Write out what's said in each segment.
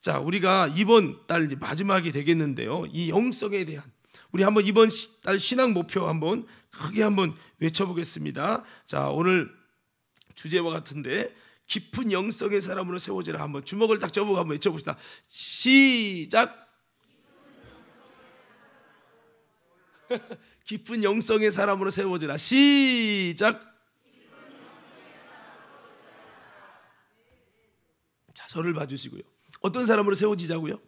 자, 우리가 이번 달 마지막이 되겠는데요, 이 영성에 대한 우리 한번 이번 달 신앙 목표 한번 크게 한번 외쳐보겠습니다. 자, 오늘 주제와 같은데 깊은 영성의 사람으로 세워지라. 한번 주먹을 딱 접고 한번 외쳐봅시다. 시작. 깊은 영성의 사람으로 세워지라. 시작. 자, 저를 봐주시고요. 어떤 사람으로 세워지자고요?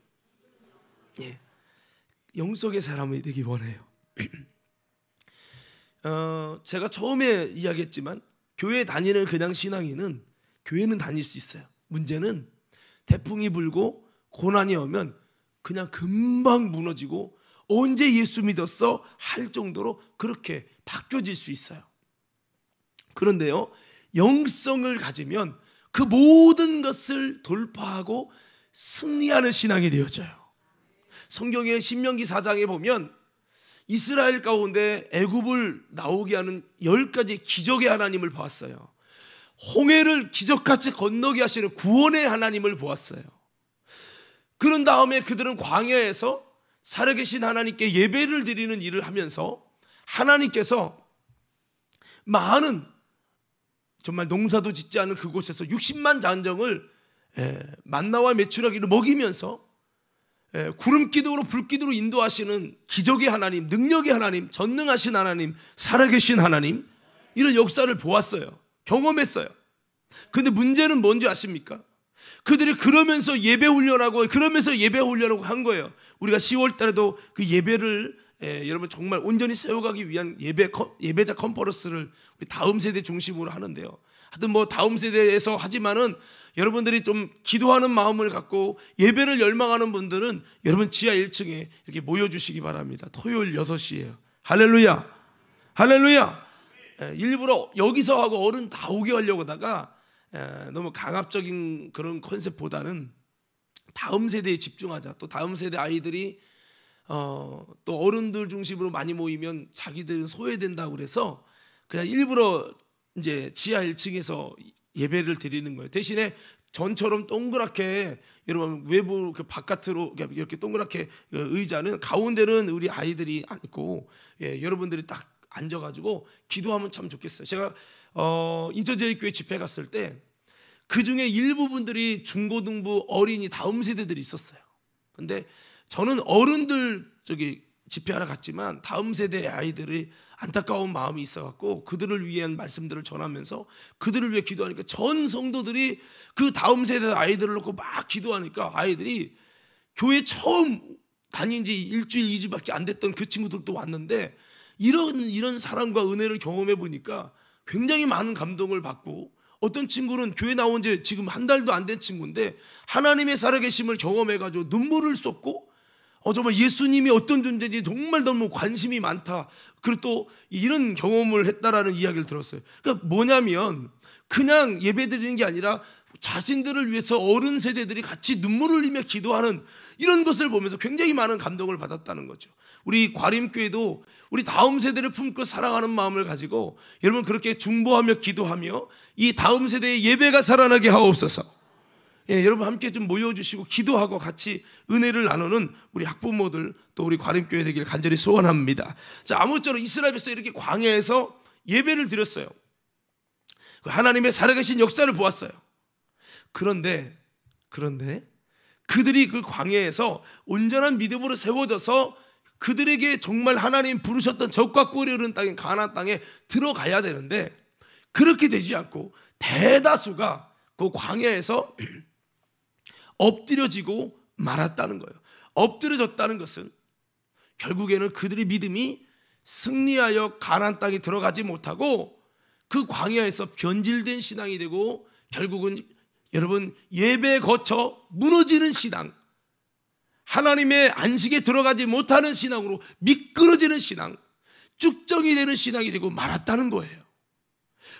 예, 영성의 사람이 되기 원해요. 제가 처음에 이야기했지만 교회 다니는 그냥 신앙인은 교회는 다닐 수 있어요. 문제는 태풍이 불고 고난이 오면 그냥 금방 무너지고 언제 예수 믿었어? 할 정도로 그렇게 바뀌어질 수 있어요. 그런데요, 영성을 가지면 그 모든 것을 돌파하고 승리하는 신앙이 되어져요. 성경의 신명기 4장에 보면 이스라엘 가운데 애굽을 나오게 하는 10가지 기적의 하나님을 보았어요. 홍해를 기적같이 건너게 하시는 구원의 하나님을 보았어요. 그런 다음에 그들은 광야에서 살아계신 하나님께 예배를 드리는 일을 하면서 하나님께서 많은 정말 농사도 짓지 않은 그곳에서 60만 잔정을 만나와 메추라기를 먹이면서 구름기둥으로 불기둥으로 인도하시는 기적의 하나님, 능력의 하나님, 전능하신 하나님, 살아계신 하나님, 이런 역사를 보았어요. 경험했어요. 그런데 문제는 뭔지 아십니까? 그들이 그러면서 예배 훈련하고 한 거예요. 우리가 10월 달에도 그 예배를 여러분 정말 온전히 세워가기 위한 예배자 컨퍼런스를 우리 다음 세대 중심으로 하는데요. 하여튼 뭐 다음 세대에서 하지만은 여러분들이 좀 기도하는 마음을 갖고 예배를 열망하는 분들은 여러분 지하 1층에 이렇게 모여주시기 바랍니다. 토요일 6시에요. 할렐루야, 할렐루야. 일부러 여기서 하고 어른 다 오게 하려고 하다가 너무 강압적인 그런 컨셉보다는 다음 세대에 집중하자. 또 다음 세대 아이들이 또 어른들 중심으로 많이 모이면 자기들은 소외된다고 그래서 그냥 일부러 이제 지하 1층에서 예배를 드리는 거예요. 대신에 전처럼 동그랗게 여러분 외부 그 바깥으로 이렇게 동그랗게 의자는 가운데는 우리 아이들이 앉고 여러분들이 딱 앉아가지고 기도하면 참 좋겠어요. 제가 인천제일교회 집회 갔을 때 그 중에 일부분들이 중고등부 어린이 다음 세대들이 있었어요. 근데 저는 어른들 집회하러 갔지만 다음 세대 아이들이 안타까운 마음이 있어갖고 그들을 위한 말씀들을 전하면서 그들을 위해 기도하니까 전 성도들이 그 다음 세대 아이들을 놓고 막 기도하니까 아이들이 교회 처음 다닌 지 일주일, 2주밖에 안 됐던 그 친구들도 왔는데 이런 사랑과 은혜를 경험해 보니까 굉장히 많은 감동을 받고, 어떤 친구는 교회 나온 지 지금 한 달도 안 된 친구인데 하나님의 살아계심을 경험해가지고 눈물을 쏟고 정말 예수님이 어떤 존재인지 정말 너무 관심이 많다. 그리고 또 이런 경험을 했다라는 이야기를 들었어요. 그러니까 뭐냐면 그냥 예배드리는 게 아니라 자신들을 위해서 어른 세대들이 같이 눈물을 흘리며 기도하는 이런 것을 보면서 굉장히 많은 감동을 받았다는 거죠. 우리 과림교회도 우리 다음 세대를 품고 사랑하는 마음을 가지고 여러분 그렇게 중보하며 기도하며 이 다음 세대의 예배가 살아나게 하옵소서. 여러분 함께 좀 모여주시고 기도하고 같이 은혜를 나누는 우리 학부모들 또 우리 과림교회 되기를 간절히 소원합니다. 자, 아무쪼록 이스라엘에서 이렇게 광야에서 예배를 드렸어요. 하나님의 살아계신 역사를 보았어요. 그런데 그들이 그 광야에서 온전한 믿음으로 세워져서 그들에게 정말 하나님 부르셨던 적과 꿀이 흐르는 땅인 가나안 땅에 들어가야 되는데 그렇게 되지 않고 대다수가 그 광야에서 엎드려지고 말았다는 거예요. 엎드려졌다는 것은 결국에는 그들의 믿음이 승리하여 가나안 땅에 들어가지 못하고 그 광야에서 변질된 신앙이 되고 결국은 여러분 예배 거쳐 무너지는 신앙, 하나님의 안식에 들어가지 못하는 신앙으로 미끄러지는 신앙, 쭉정이 되는 신앙이 되고 말았다는 거예요.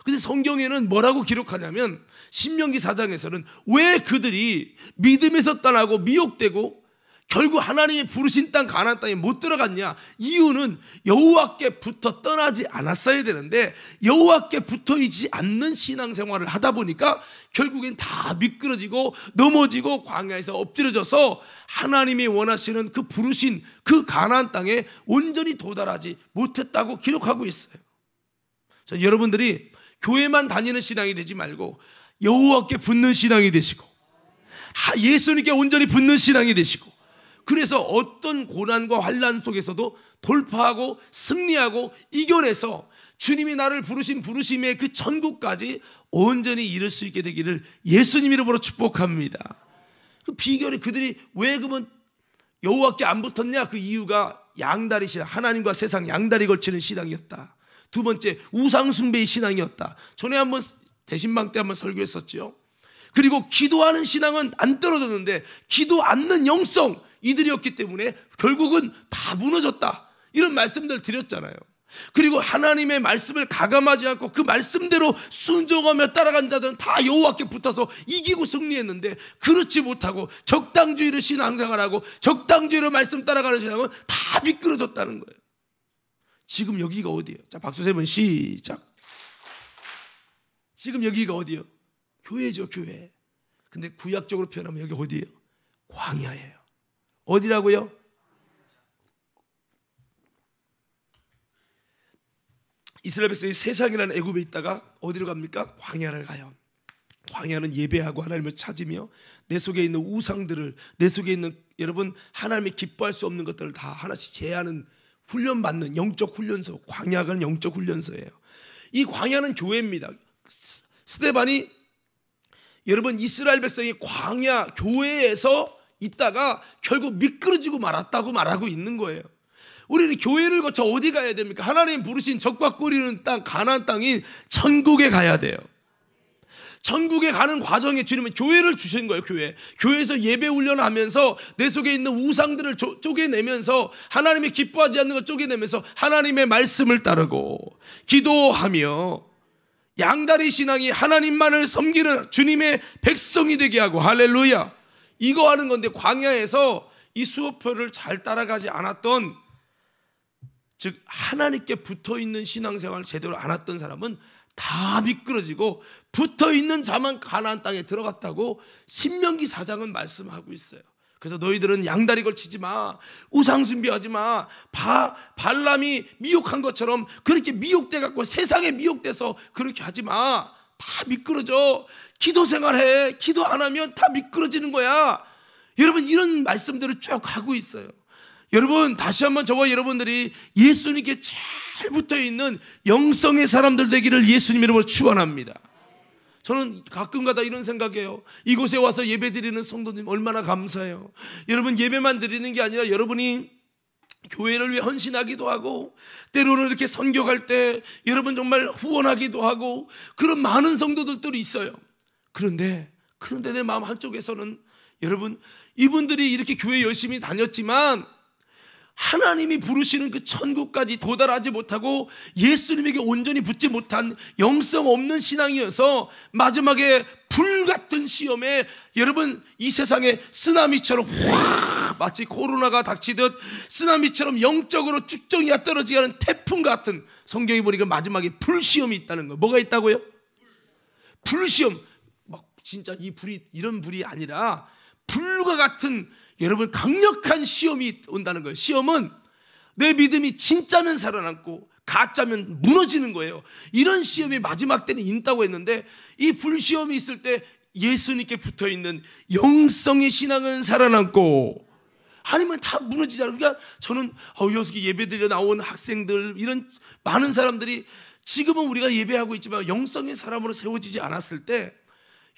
근데 성경에는 뭐라고 기록하냐면 신명기 4장에서는 왜 그들이 믿음에서 떠나고 미혹되고 결국 하나님이 부르신 땅 가나안 땅에 못 들어갔냐? 이유는 여호와께부터 떠나지 않았어야 되는데 여호와께 붙어있지 않는 신앙생활을 하다 보니까 결국엔 다 미끄러지고 넘어지고 광야에서 엎드려져서 하나님이 원하시는 그 부르신 그 가나안 땅에 온전히 도달하지 못했다고 기록하고 있어요. 자, 여러분들이 교회만 다니는 신앙이 되지 말고 여호와께 붙는 신앙이 되시고 예수님께 온전히 붙는 신앙이 되시고, 그래서 어떤 고난과 환난 속에서도 돌파하고 승리하고 이겨내서 주님이 나를 부르신 부르심의 그 천국까지 온전히 이룰 수 있게 되기를 예수님 이름으로 축복합니다. 그 비결이 그들이 왜 그러면 여호와께 안 붙었냐? 그 이유가 양다리 신앙, 하나님과 세상 양다리 걸치는 신앙이었다. 두 번째, 우상 숭배의 신앙이었다. 전에 한번 대신방 때 한번 설교했었죠. 그리고 기도하는 신앙은 안 떨어졌는데 기도 않는 영성, 이들이었기 때문에 결국은 다 무너졌다, 이런 말씀들 드렸잖아요. 그리고 하나님의 말씀을 가감하지 않고 그 말씀대로 순종하며 따라간 자들은 다 여호와께 붙어서 이기고 승리했는데, 그렇지 못하고 적당주의로 신앙생활하고 적당주의로 말씀 따라가는 신앙은 다 미끄러졌다는 거예요. 지금 여기가 어디예요? 자, 박수 세 번 시작. 지금 여기가 어디예요? 교회죠, 교회. 근데 구약적으로 표현하면 여기 어디예요? 광야예요. 어디라고요? 이스라엘 백성이 세상이라는 애굽에 있다가 어디로 갑니까? 광야를 가요. 광야는 예배하고 하나님을 찾으며 내 속에 있는 우상들을, 내 속에 있는 여러분 하나님이 기뻐할 수 없는 것들을 다 하나씩 제하는, 훈련받는 영적 훈련소. 광야가 영적 훈련소예요. 이 광야는 교회입니다. 스데반이 여러분 이스라엘 백성이 광야 교회에서 있다가 결국 미끄러지고 말았다고 말하고 있는 거예요. 우리는 교회를 거쳐 어디 가야 됩니까? 하나님 부르신 적과 꿀이는 땅 가나안 땅인 천국에 가야 돼요. 천국에 가는 과정에 주님은 교회를 주신 거예요. 교회에서 예배 훈련하면서 내 속에 있는 우상들을 쪼개내면서 하나님이 기뻐하지 않는 걸 쪼개내면서 하나님의 말씀을 따르고 기도하며 양다리 신앙이 하나님만을 섬기는 주님의 백성이 되게 하고, 할렐루야, 이거 하는 건데, 광야에서 이 수업표를 잘 따라가지 않았던, 즉 하나님께 붙어있는 신앙생활을 제대로 안 했던 사람은 다 미끄러지고 붙어있는 자만 가나안 땅에 들어갔다고 신명기 4장은 말씀하고 있어요. 그래서 너희들은 양다리 걸치지 마, 우상 숭배하지 마, 발람이 미혹한 것처럼 그렇게 미혹돼 갖고 세상에 미혹돼서 그렇게 하지 마. 다 미끄러져. 기도 생활해. 기도 안 하면 다 미끄러지는 거야. 여러분, 이런 말씀들을 쭉 하고 있어요. 여러분, 다시 한번 저와 여러분들이 예수님께 잘 붙어있는 영성의 사람들 되기를 예수님 이름으로 축원합니다. 저는 가끔가다 이런 생각해요. 이곳에 와서 예배 드리는 성도님 얼마나 감사해요. 여러분, 예배만 드리는 게 아니라 여러분이 교회를 위해 헌신하기도 하고, 때로는 이렇게 선교갈 때 여러분 정말 후원하기도 하고, 그런 많은 성도들도 있어요. 그런데 내 마음 한쪽에서는 여러분, 이분들이 이렇게 교회 열심히 다녔지만 하나님이 부르시는 그 천국까지 도달하지 못하고 예수님에게 온전히 붙지 못한 영성 없는 신앙이어서 마지막에 불같은 시험에 여러분 이 세상에 쓰나미처럼 마치 코로나가 닥치듯 쓰나미처럼 영적으로 쭉정이가 떨어지게 하는 태풍 같은, 성경에 보니까 마지막에 불시험이 있다는 거예요. 뭐가 있다고요? 불시험. 막 진짜 이 불이 이런 불이 아니라 불과 같은 여러분 강력한 시험이 온다는 거예요. 시험은 내 믿음이 진짜면 살아남고 가짜면 무너지는 거예요. 이런 시험이 마지막 때는 있다고 했는데, 이 불시험이 있을 때 예수님께 붙어있는 영성의 신앙은 살아남고, 아니면 다 무너지잖아요. 그러니까 저는 여기 예배드려 나온 학생들, 이런 많은 사람들이 지금은 우리가 예배하고 있지만 영성의 사람으로 세워지지 않았을 때,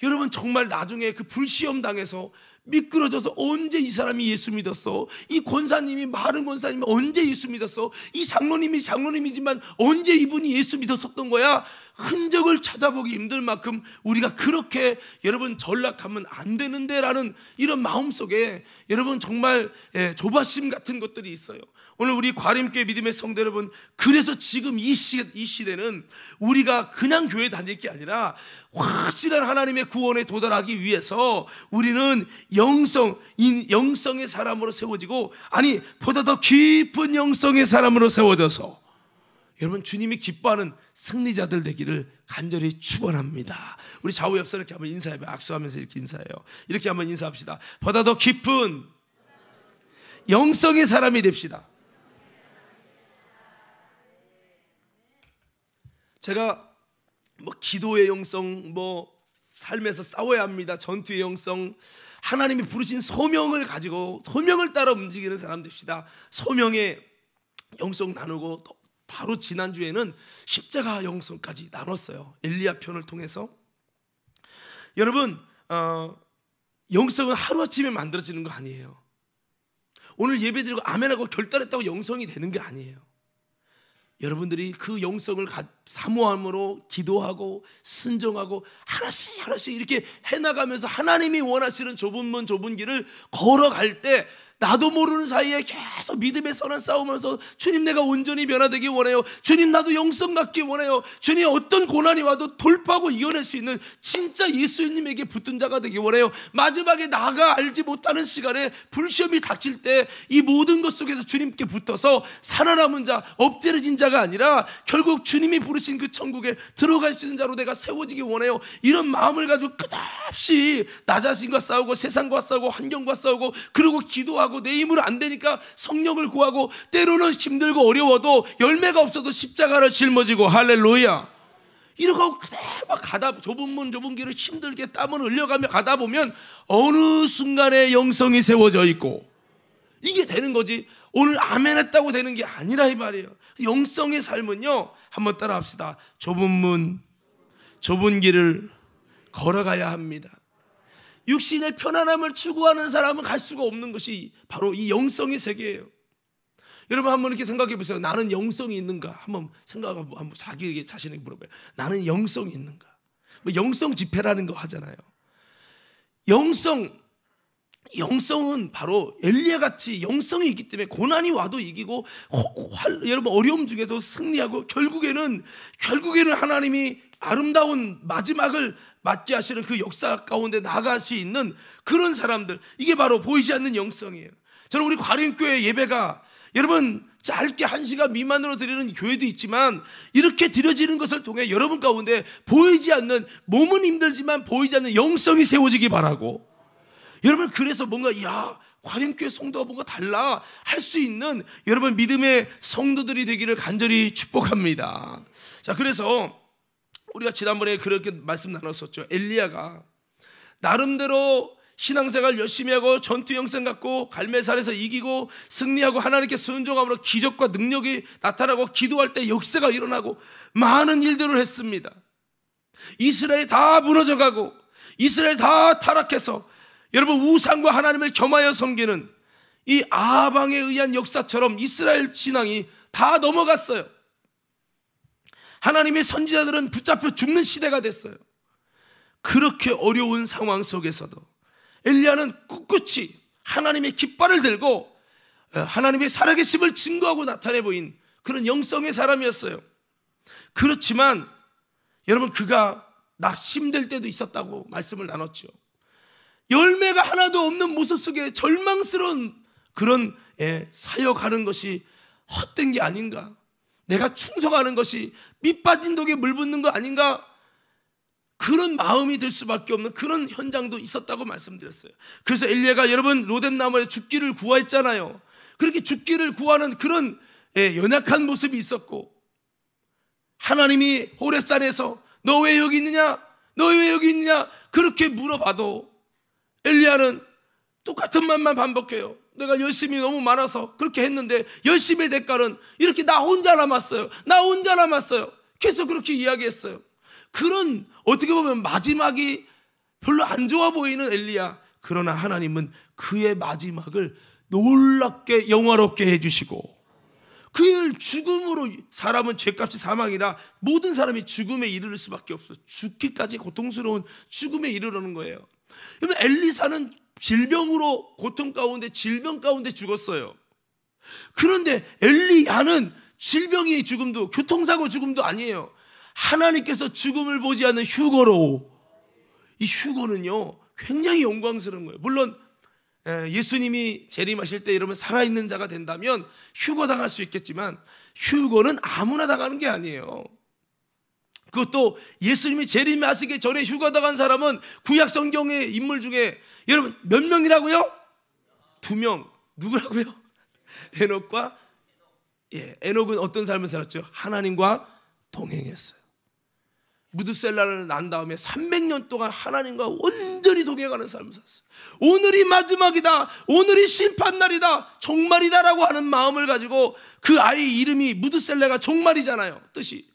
여러분 정말 나중에 그 불시험 당해서 미끄러져서 언제 이 사람이 예수 믿었어? 이 권사님이, 마른 권사님이 언제 예수 믿었어? 이 장로님이 장로님이지만 언제 이분이 예수 믿었었던 거야? 흔적을 찾아보기 힘들 만큼 우리가 그렇게 여러분 전락하면 안 되는데 라는 이런 마음속에 여러분 정말 조바심 같은 것들이 있어요. 오늘 우리 과림교회 믿음의 성도 여러분, 그래서 지금 이 시대는 우리가 그냥 교회 다닐 게 아니라 확실한 하나님의 구원에 도달하기 위해서 우리는 영성의 사람으로 세워지고, 아니 보다 더 깊은 영성의 사람으로 세워져서 여러분 주님이 기뻐하는 승리자들 되기를 간절히 축원합니다. 우리 좌우 옆서 이렇게 한번 인사해요. 악수하면서 이렇게 인사해요. 이렇게 한번 인사합시다. 보다 더 깊은 영성의 사람이 됩시다. 제가 뭐 기도의 영성, 뭐 삶에서 싸워야 합니다, 전투의 영성, 하나님이 부르신 소명을 가지고 소명을 따라 움직이는 사람 됩시다. 소명의 영성 나누고, 또 바로 지난주에는 십자가 영성까지 나눴어요. 엘리야 편을 통해서. 여러분 영성은 하루아침에 만들어지는 거 아니에요. 오늘 예배드리고 아멘하고 결단했다고 영성이 되는 게 아니에요. 여러분들이 그 영성을 사모함으로 기도하고 순종하고 하나씩 이렇게 해나가면서 하나님이 원하시는 좁은 문 좁은 길을 걸어갈 때, 나도 모르는 사이에 계속 믿음의 선한 싸움하면서 주님 내가 온전히 변화되기 원해요, 주님 나도 영성 갖기 원해요, 주님 어떤 고난이 와도 돌파하고 이겨낼 수 있는 진짜 예수님에게 붙은 자가 되기 원해요. 마지막에 나가 알지 못하는 시간에 불시험이 닥칠 때 이 모든 것 속에서 주님께 붙어서 살아남은 자, 엎드려진 자가 아니라 결국 주님이 부르신 그 천국에 들어갈 수 있는 자로 내가 세워지기 원해요. 이런 마음을 가지고 끝없이 나 자신과 싸우고 세상과 싸우고 환경과 싸우고, 그리고 기도하고 내 힘으로 안 되니까 성령을 구하고, 때로는 힘들고 어려워도 열매가 없어도 십자가를 짊어지고, 할렐루야, 이렇게 하고 막 가다 좁은 문 좁은 길을 힘들게 땀을 흘려가며 가다 보면 어느 순간에 영성이 세워져 있고, 이게 되는 거지. 오늘 아멘 했다고 되는 게 아니라 이 말이에요. 영성의 삶은요, 한번 따라 합시다. 좁은 문 좁은 길을 걸어가야 합니다. 육신의 편안함을 추구하는 사람은 갈 수가 없는 것이 바로 이 영성의 세계예요. 여러분 한번 이렇게 생각해 보세요. 나는 영성이 있는가? 한번 생각하고 한번 자기에게 자신에게 물어봐요. 나는 영성이 있는가? 뭐 영성 집회라는 거 하잖아요. 영성은 바로 엘리야 같이 영성이 있기 때문에 고난이 와도 이기고, 여러분 어려움 중에도 승리하고, 결국에는 하나님이 아름다운 마지막을 맞게 하시는 그 역사 가운데 나아갈 수 있는 그런 사람들, 이게 바로 보이지 않는 영성이에요. 저는 우리 과림교회 예배가 여러분 짧게 1시간 미만으로 드리는 교회도 있지만, 이렇게 드려지는 것을 통해 여러분 가운데 보이지 않는, 몸은 힘들지만 보이지 않는 영성이 세워지기 바라고, 여러분 그래서 뭔가 과림교회 성도가 뭔가 달라 할 수 있는 여러분 믿음의 성도들이 되기를 간절히 축복합니다. 자, 그래서 우리가 지난번에 그렇게 말씀 나눴었죠. 엘리야가 나름대로 신앙생활 열심히 하고 전투 영성 갖고 갈멜산에서 이기고 승리하고 하나님께 순종함으로 기적과 능력이 나타나고, 기도할 때 역사가 일어나고 많은 일들을 했습니다. 이스라엘이 다 무너져가고 이스라엘 다 타락해서 여러분 우상과 하나님을 겸하여 섬기는 이 아방에 의한 역사처럼 이스라엘 신앙이 다 넘어갔어요. 하나님의 선지자들은 붙잡혀 죽는 시대가 됐어요. 그렇게 어려운 상황 속에서도 엘리야는 꿋꿋이 하나님의 깃발을 들고 하나님의 살아계심을 증거하고 나타내 보인 그런 영성의 사람이었어요. 그렇지만 여러분 그가 힘들 때도 있었다고 말씀을 나눴죠. 열매가 하나도 없는 모습 속에 절망스러운 그런 사역하는 것이 헛된 게 아닌가, 내가 충성하는 것이 밑 빠진 독에 물 붓는 거 아닌가, 그런 마음이 들 수밖에 없는 그런 현장도 있었다고 말씀드렸어요. 그래서 엘리야가 여러분 로뎀나무에 죽기를 구하했잖아요. 그렇게 죽기를 구하는 그런 연약한 모습이 있었고, 하나님이 호렙산에서 너 왜 여기 있느냐, 너 왜 여기 있느냐 그렇게 물어봐도 엘리야는 똑같은 말만 반복해요. 내가 열심히 너무 많아서 그렇게 했는데 열심의 대가는 이렇게 나 혼자 남았어요. 계속 그렇게 이야기했어요. 그런 어떻게 보면 마지막이 별로 안 좋아 보이는 엘리야. 그러나 하나님은 그의 마지막을 놀랍게 영화롭게 해주시고, 그의 죽음으로, 사람은 죄값이 사망이라 모든 사람이 죽음에 이르를 수밖에 없어요. 죽기까지 고통스러운 죽음에 이르르는 거예요. 여러분 엘리사는 질병으로 고통 가운데 질병 가운데 죽었어요. 그런데 엘리야는 질병이 죽음도 교통사고 죽음도 아니에요. 하나님께서 죽음을 보지 않는 휴거로, 이 휴거는요 굉장히 영광스러운 거예요. 물론 예수님이 재림하실 때 여러분 살아있는 자가 된다면 휴거 당할 수 있겠지만 휴거는 아무나 당하는 게 아니에요. 그것도 예수님이 재림하시기 전에 휴거 당한 사람은 구약 성경의 인물 중에 여러분 몇 명이라고요? 2명. 누구라고요? 에녹과 에녹은 어떤 삶을 살았죠? 하나님과 동행했어요. 무드셀라를 난 다음에 300년 동안 하나님과 온전히 동행하는 삶을 살았어요. 오늘이 마지막이다, 오늘이 심판날이다, 종말이다라고 하는 마음을 가지고 그 아이 이름이 무드셀라가 종말이잖아요. 뜻이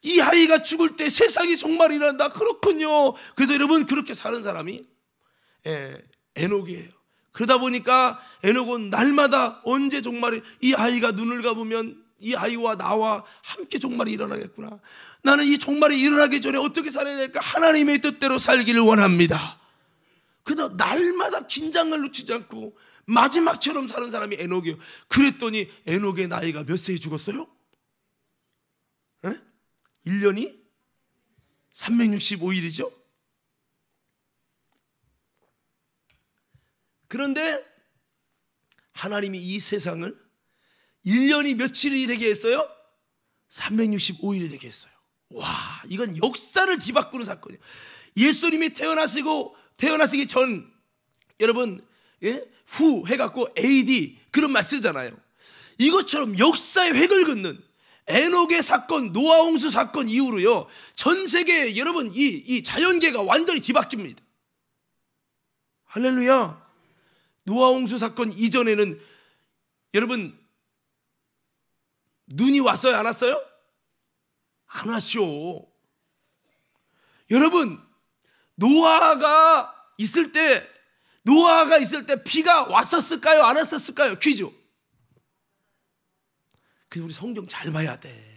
이 아이가 죽을 때 세상이 종말이란다. 그렇군요. 그래서 여러분 그렇게 사는 사람이 에녹이에요. 그러다 보니까 에녹은 날마다 언제 종말이, 이 아이가 눈을 감으면 이 아이와 나와 함께 종말이 일어나겠구나. 나는 이 종말이 일어나기 전에 어떻게 살아야 될까? 하나님의 뜻대로 살기를 원합니다. 그래서 날마다 긴장을 놓치지 않고 마지막처럼 사는 사람이 에녹이에요. 그랬더니 에녹의 나이가 몇 세에 죽었어요? 1년이 365일이죠. 그런데 하나님이 이 세상을 1년이 며칠이 되게 했어요? 365일이 되게 했어요. 와, 이건 역사를 뒤바꾸는 사건이에요. 예수님이 태어나시기 전 여러분 후 해갖고 AD 그런 말 쓰잖아요. 이것처럼 역사의 획을 긋는 에녹의 사건, 노아 홍수 사건 이후로요 전 세계 여러분 이 자연계가 완전히 뒤바뀝니다. 할렐루야. 노아 홍수 사건 이전에는 여러분 눈이 왔어요? 안 왔어요? 안 왔죠. 여러분 노아가 있을 때 비가 왔었을까요? 안 왔었을까요? 퀴즈. 그래서 우리 성경 잘 봐야 돼.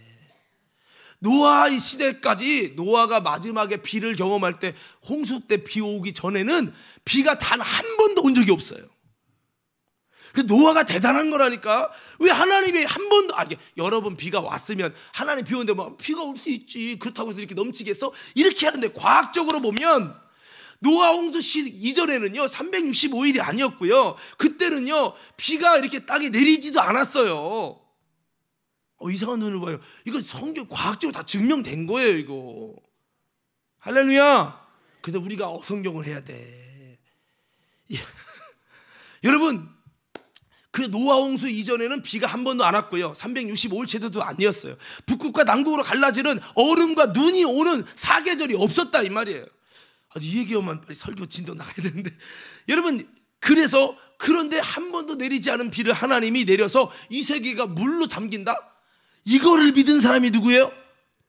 노아의 시대까지 노아가 마지막에 비를 경험할 때 홍수 때 비 오기 전에는 비가 단 한 번도 온 적이 없어요. 그 노아가 대단한 거라니까. 왜 하나님이 한 번도 여러 번 비가 왔으면 하나님 비 오는데 뭐 비가 올 수 있지 그렇다고 해서 이렇게 넘치겠어? 이렇게 하는데 과학적으로 보면 노아 홍수 시 이전에는요 365일이 아니었고요. 그때는요 비가 이렇게 땅에 내리지도 않았어요. 이상한 눈을 봐요. 이거 성경 과학적으로 다 증명된 거예요 이거. 할렐루야. 그래서 우리가 성경을 해야 돼. 여러분 그 노아 홍수 이전에는 비가 한 번도 안 왔고요 365일 제도도 아니었어요. 북극과 남극으로 갈라지는 얼음과 눈이 오는 사계절이 없었다 이 말이에요. 이 얘기하면 빨리 설교 진도 나가야 되는데 여러분 그런데 한 번도 내리지 않은 비를 하나님이 내려서 이 세계가 물로 잠긴다? 이거를 믿은 사람이 누구예요?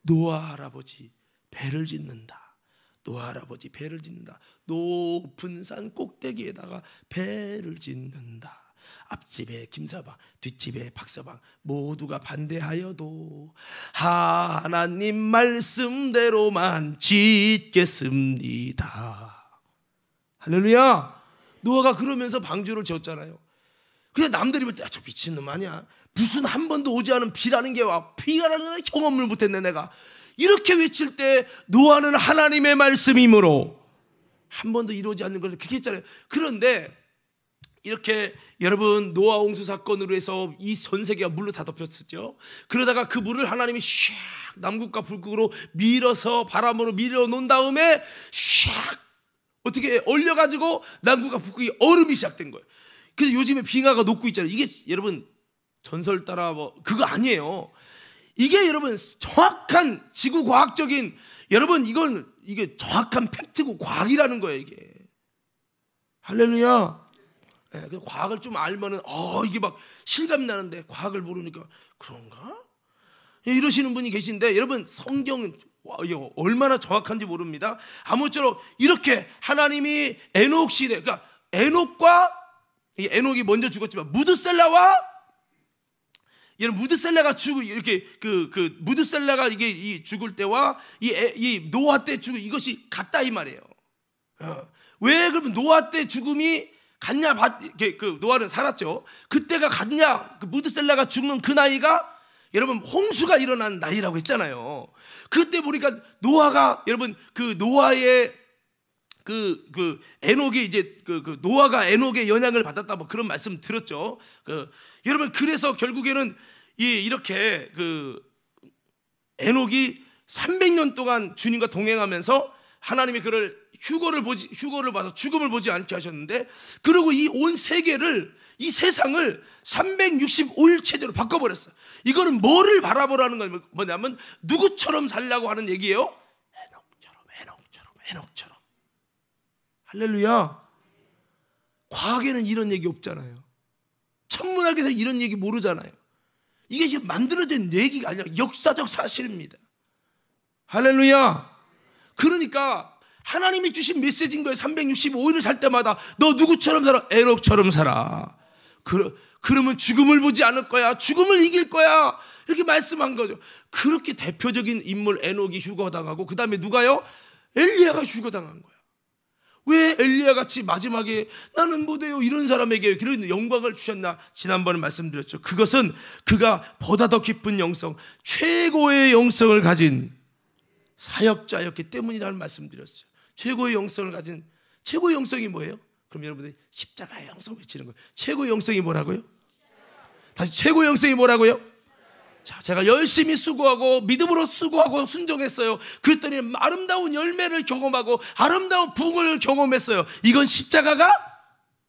노아 할아버지 배를 짓는다. 노아 할아버지 배를 짓는다. 높은 산 꼭대기에다가 배를 짓는다. 앞집에 김서방, 뒷집에 박서방 모두가 반대하여도 하나님 말씀대로만 짓겠습니다. 할렐루야. 노아가 그러면서 방주를 지었잖아요. 근데 남들이 볼 때 저 미친놈 아니야. 무슨 한 번도 오지 않은 비라는 게 와. 비라는 경험을 못했네 내가. 이렇게 외칠 때 노아는 하나님의 말씀이므로 한 번도 이루어지지 않는 걸 그렇게 했잖아요. 그런데 이렇게 여러분 노아 홍수 사건으로 해서 이 전 세계가 물로 다 덮였었죠. 그러다가 그 물을 하나님이 샥 남극과 북극으로 밀어서 바람으로 밀어놓은 다음에 샥 어떻게 얼려가지고 남극과 북극이 얼음이 시작된 거예요. 그래서 요즘에 빙하가 녹고 있잖아요. 이게 여러분 전설 따라 그거 아니에요. 이게 여러분 정확한 지구과학적인 여러분 이게 정확한 팩트고 과학이라는 거예요 이게. 할렐루야. 그 과학을 좀 알면은 이게 막 실감이 나는데 과학을 모르니까 그런가? 이러시는 분이 계신데 여러분 성경은 얼마나 정확한지 모릅니다. 아무쪼록 이렇게 하나님이 에녹 시대 그러니까 에녹이 먼저 죽었지만 무드셀라가 죽고 이렇게 그 무드셀라가 이게 죽을 때와 이 노아 때 죽음 이것이 같다 이 말이에요. 왜 그러면 노아 때 죽음이 같냐? 그 노아는 살았죠. 그때가 같냐? 그 무드셀라가 죽는 그 나이가 여러분 홍수가 일어난 나이라고 했잖아요. 그때 보니까 노아가 여러분 그 노아의 에녹이 이제 노아가 에녹의 영향을 받았다 뭐 그런 말씀 들었죠. 여러분 그래서 결국에는 이렇게 에녹이 300년 동안 주님과 동행하면서 하나님이 그를 휴거를 봐서 죽음을 보지 않게 하셨는데, 그리고 이 온 세계를, 이 세상을 365일 체제로 바꿔버렸어요. 이거는 뭐를 바라보라는 건 뭐냐면 누구처럼 살라고 하는 얘기예요? 에녹처럼. 할렐루야. 과학에는 이런 얘기 없잖아요. 천문학에서 이런 얘기 모르잖아요. 이게 지금 만들어진 얘기가 아니라 역사적 사실입니다. 할렐루야. 그러니까 하나님이 주신 메시지인 거예요. 365일을 살 때마다 너 누구처럼 살아? 에녹처럼 살아. 그러면 죽음을 보지 않을 거야. 죽음을 이길 거야. 이렇게 말씀한 거죠. 그렇게 대표적인 인물 에녹이 휴거당하고, 그 다음에 누가요? 엘리야가 휴거당한 거야. 왜 엘리야 같이 마지막에 나는 못해요 이런 사람에게 그런 영광을 주셨나? 지난번에 말씀드렸죠. 그것은 그가 보다 더 깊은 영성, 최고의 영성을 가진 사역자였기 때문이라는 말씀드렸어요. 최고의 영성을 가진, 최고의 영성이 뭐예요? 그럼 여러분들이 십자가의 영성 외치는 거예요. 최고의 영성이 뭐라고요? 다시, 최고의 영성이 뭐라고요? 자, 제가 열심히 수고하고 믿음으로 수고하고 순종했어요. 그랬더니 아름다운 열매를 경험하고 아름다운 부흥을 경험했어요. 이건 십자가가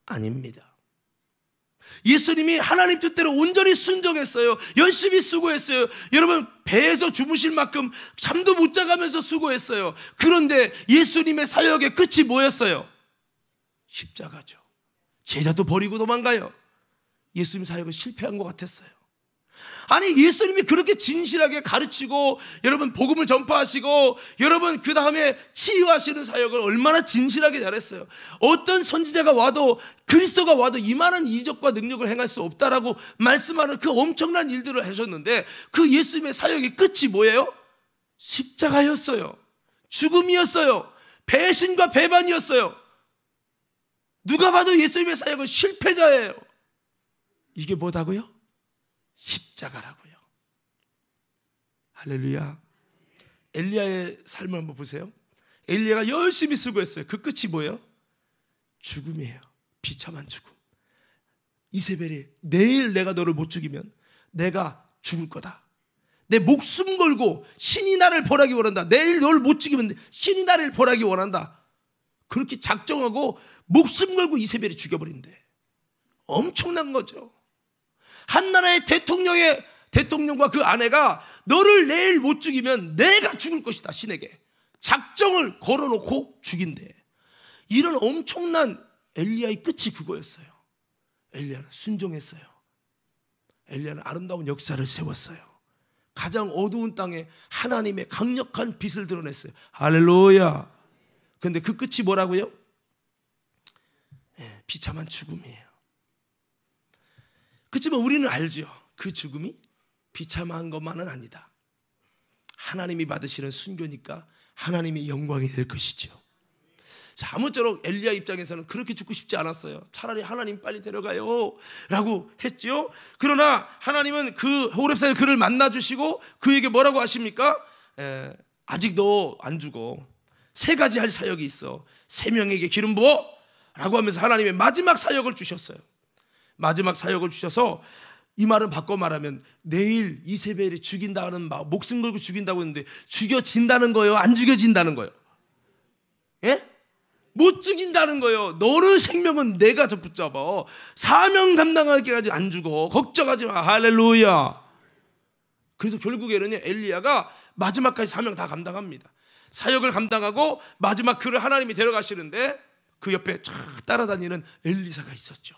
아닙니다. 예수님이 하나님 뜻대로 온전히 순종했어요. 열심히 수고했어요. 여러분 배에서 주무실 만큼 잠도 못 자가면서 수고했어요. 그런데 예수님의 사역의 끝이 뭐였어요? 십자가죠. 제자도 버리고 도망가요. 예수님 사역은 실패한 것 같았어요. 아니 예수님이 그렇게 진실하게 가르치고 여러분 복음을 전파하시고 여러분 그 다음에 치유하시는 사역을 얼마나 진실하게 잘했어요. 어떤 선지자가 와도, 그리스도가 와도 이만한 이적과 능력을 행할 수 없다라고 말씀하는 그 엄청난 일들을 하셨는데, 그 예수님의 사역의 끝이 뭐예요? 십자가였어요. 죽음이었어요. 배신과 배반이었어요. 누가 봐도 예수님의 사역은 실패자예요. 이게 뭐다고요? 십자가라고요. 할렐루야. 엘리야의 삶을 한번 보세요. 엘리야가 열심히 수고했어요. 그 끝이 뭐예요? 죽음이에요. 비참한 죽음. 이세벨이 내일 내가 너를 못 죽이면 내가 죽을 거다. 내 목숨 걸고 신이 나를 벌하기 원한다. 내일 너를 못 죽이면 신이 나를 벌하기 원한다. 그렇게 작정하고 목숨 걸고 이세벨이 죽여버린대. 엄청난 거죠. 한 나라의 대통령과 그 아내가 너를 내일 못 죽이면 내가 죽을 것이다. 신에게 작정을 걸어놓고 죽인대. 이런 엄청난 엘리야의 끝이 그거였어요. 엘리야는 순종했어요. 엘리야는 아름다운 역사를 세웠어요. 가장 어두운 땅에 하나님의 강력한 빛을 드러냈어요. 할렐루야. 그런데 그 끝이 뭐라고요? 비참한 죽음이에요. 그렇지만 우리는 알죠. 그 죽음이 비참한 것만은 아니다. 하나님이 받으시는 순교니까 하나님의 영광이 될 것이죠. 자, 아무쪼록 엘리야 입장에서는 그렇게 죽고 싶지 않았어요. 차라리 하나님 빨리 데려가요 라고 했죠. 그러나 하나님은 그 호렙산에 그를 만나주시고 그에게 뭐라고 하십니까? 아직 너 안 죽어. 3가지 할 사역이 있어. 3명에게 기름 부어 라고 하면서 하나님의 마지막 사역을 주셨어요. 마지막 사역을 주셔서, 이 말은 바꿔 말하면 내일 이세벨이 죽인다는, 목숨 걸고 죽인다고 했는데 죽여진다는 거예요? 안 죽여진다는 거예요? 예? 못 죽인다는 거예요. 너의 생명은 내가 붙잡아. 사명 감당하기까지 안 죽어. 걱정하지 마. 할렐루야. 그래서 결국에는 엘리야가 마지막까지 사명 다 감당합니다. 사역을 감당하고 마지막 그를 하나님이 데려가시는데 그 옆에 쫙 따라다니는 엘리사가 있었죠.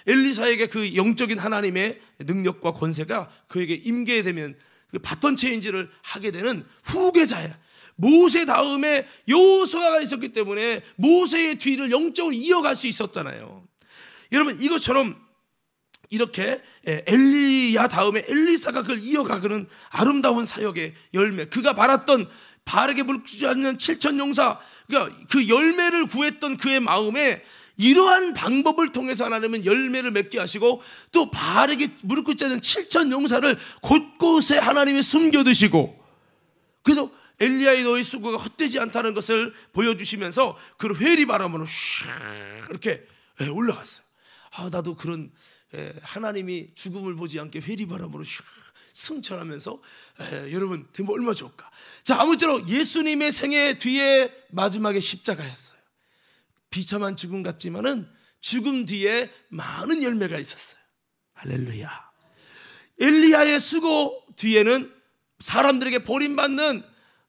엘리사에게 그 영적인 하나님의 능력과 권세가 그에게 임계되면 그 바톤 체인지를 하게 되는 후계자야. 모세 다음에 여호수아가 있었기 때문에 모세의 뒤를 영적으로 이어갈 수 있었잖아요. 여러분 이것처럼 이렇게 엘리야 다음에 엘리사가 그걸 이어가는 아름다운 사역의 열매, 그가 바랐던 바르게 무릎 꿇지 않는 7천 용사, 그러니까 그 열매를 구했던 그의 마음에 이러한 방법을 통해서 하나님은 열매를 맺게 하시고 또 바르게 무릎 꿇지 않는 7천 용사를 곳곳에 하나님이 숨겨두시고, 그래서 엘리야의 너의 수고가 헛되지 않다는 것을 보여주시면서 그 회리 바람으로 이렇게 올라갔어요. 나도 그런 하나님이 죽음을 보지 않게 회리 바람으로 승천하면서 여러분 되면 얼마나 좋을까. 자, 아무쪼록 예수님의 생애 뒤에 마지막에 십자가였어요. 비참한 죽음 같지만은 죽음 뒤에 많은 열매가 있었어요. 할렐루야. 엘리야의 수고 뒤에는 사람들에게 버림받는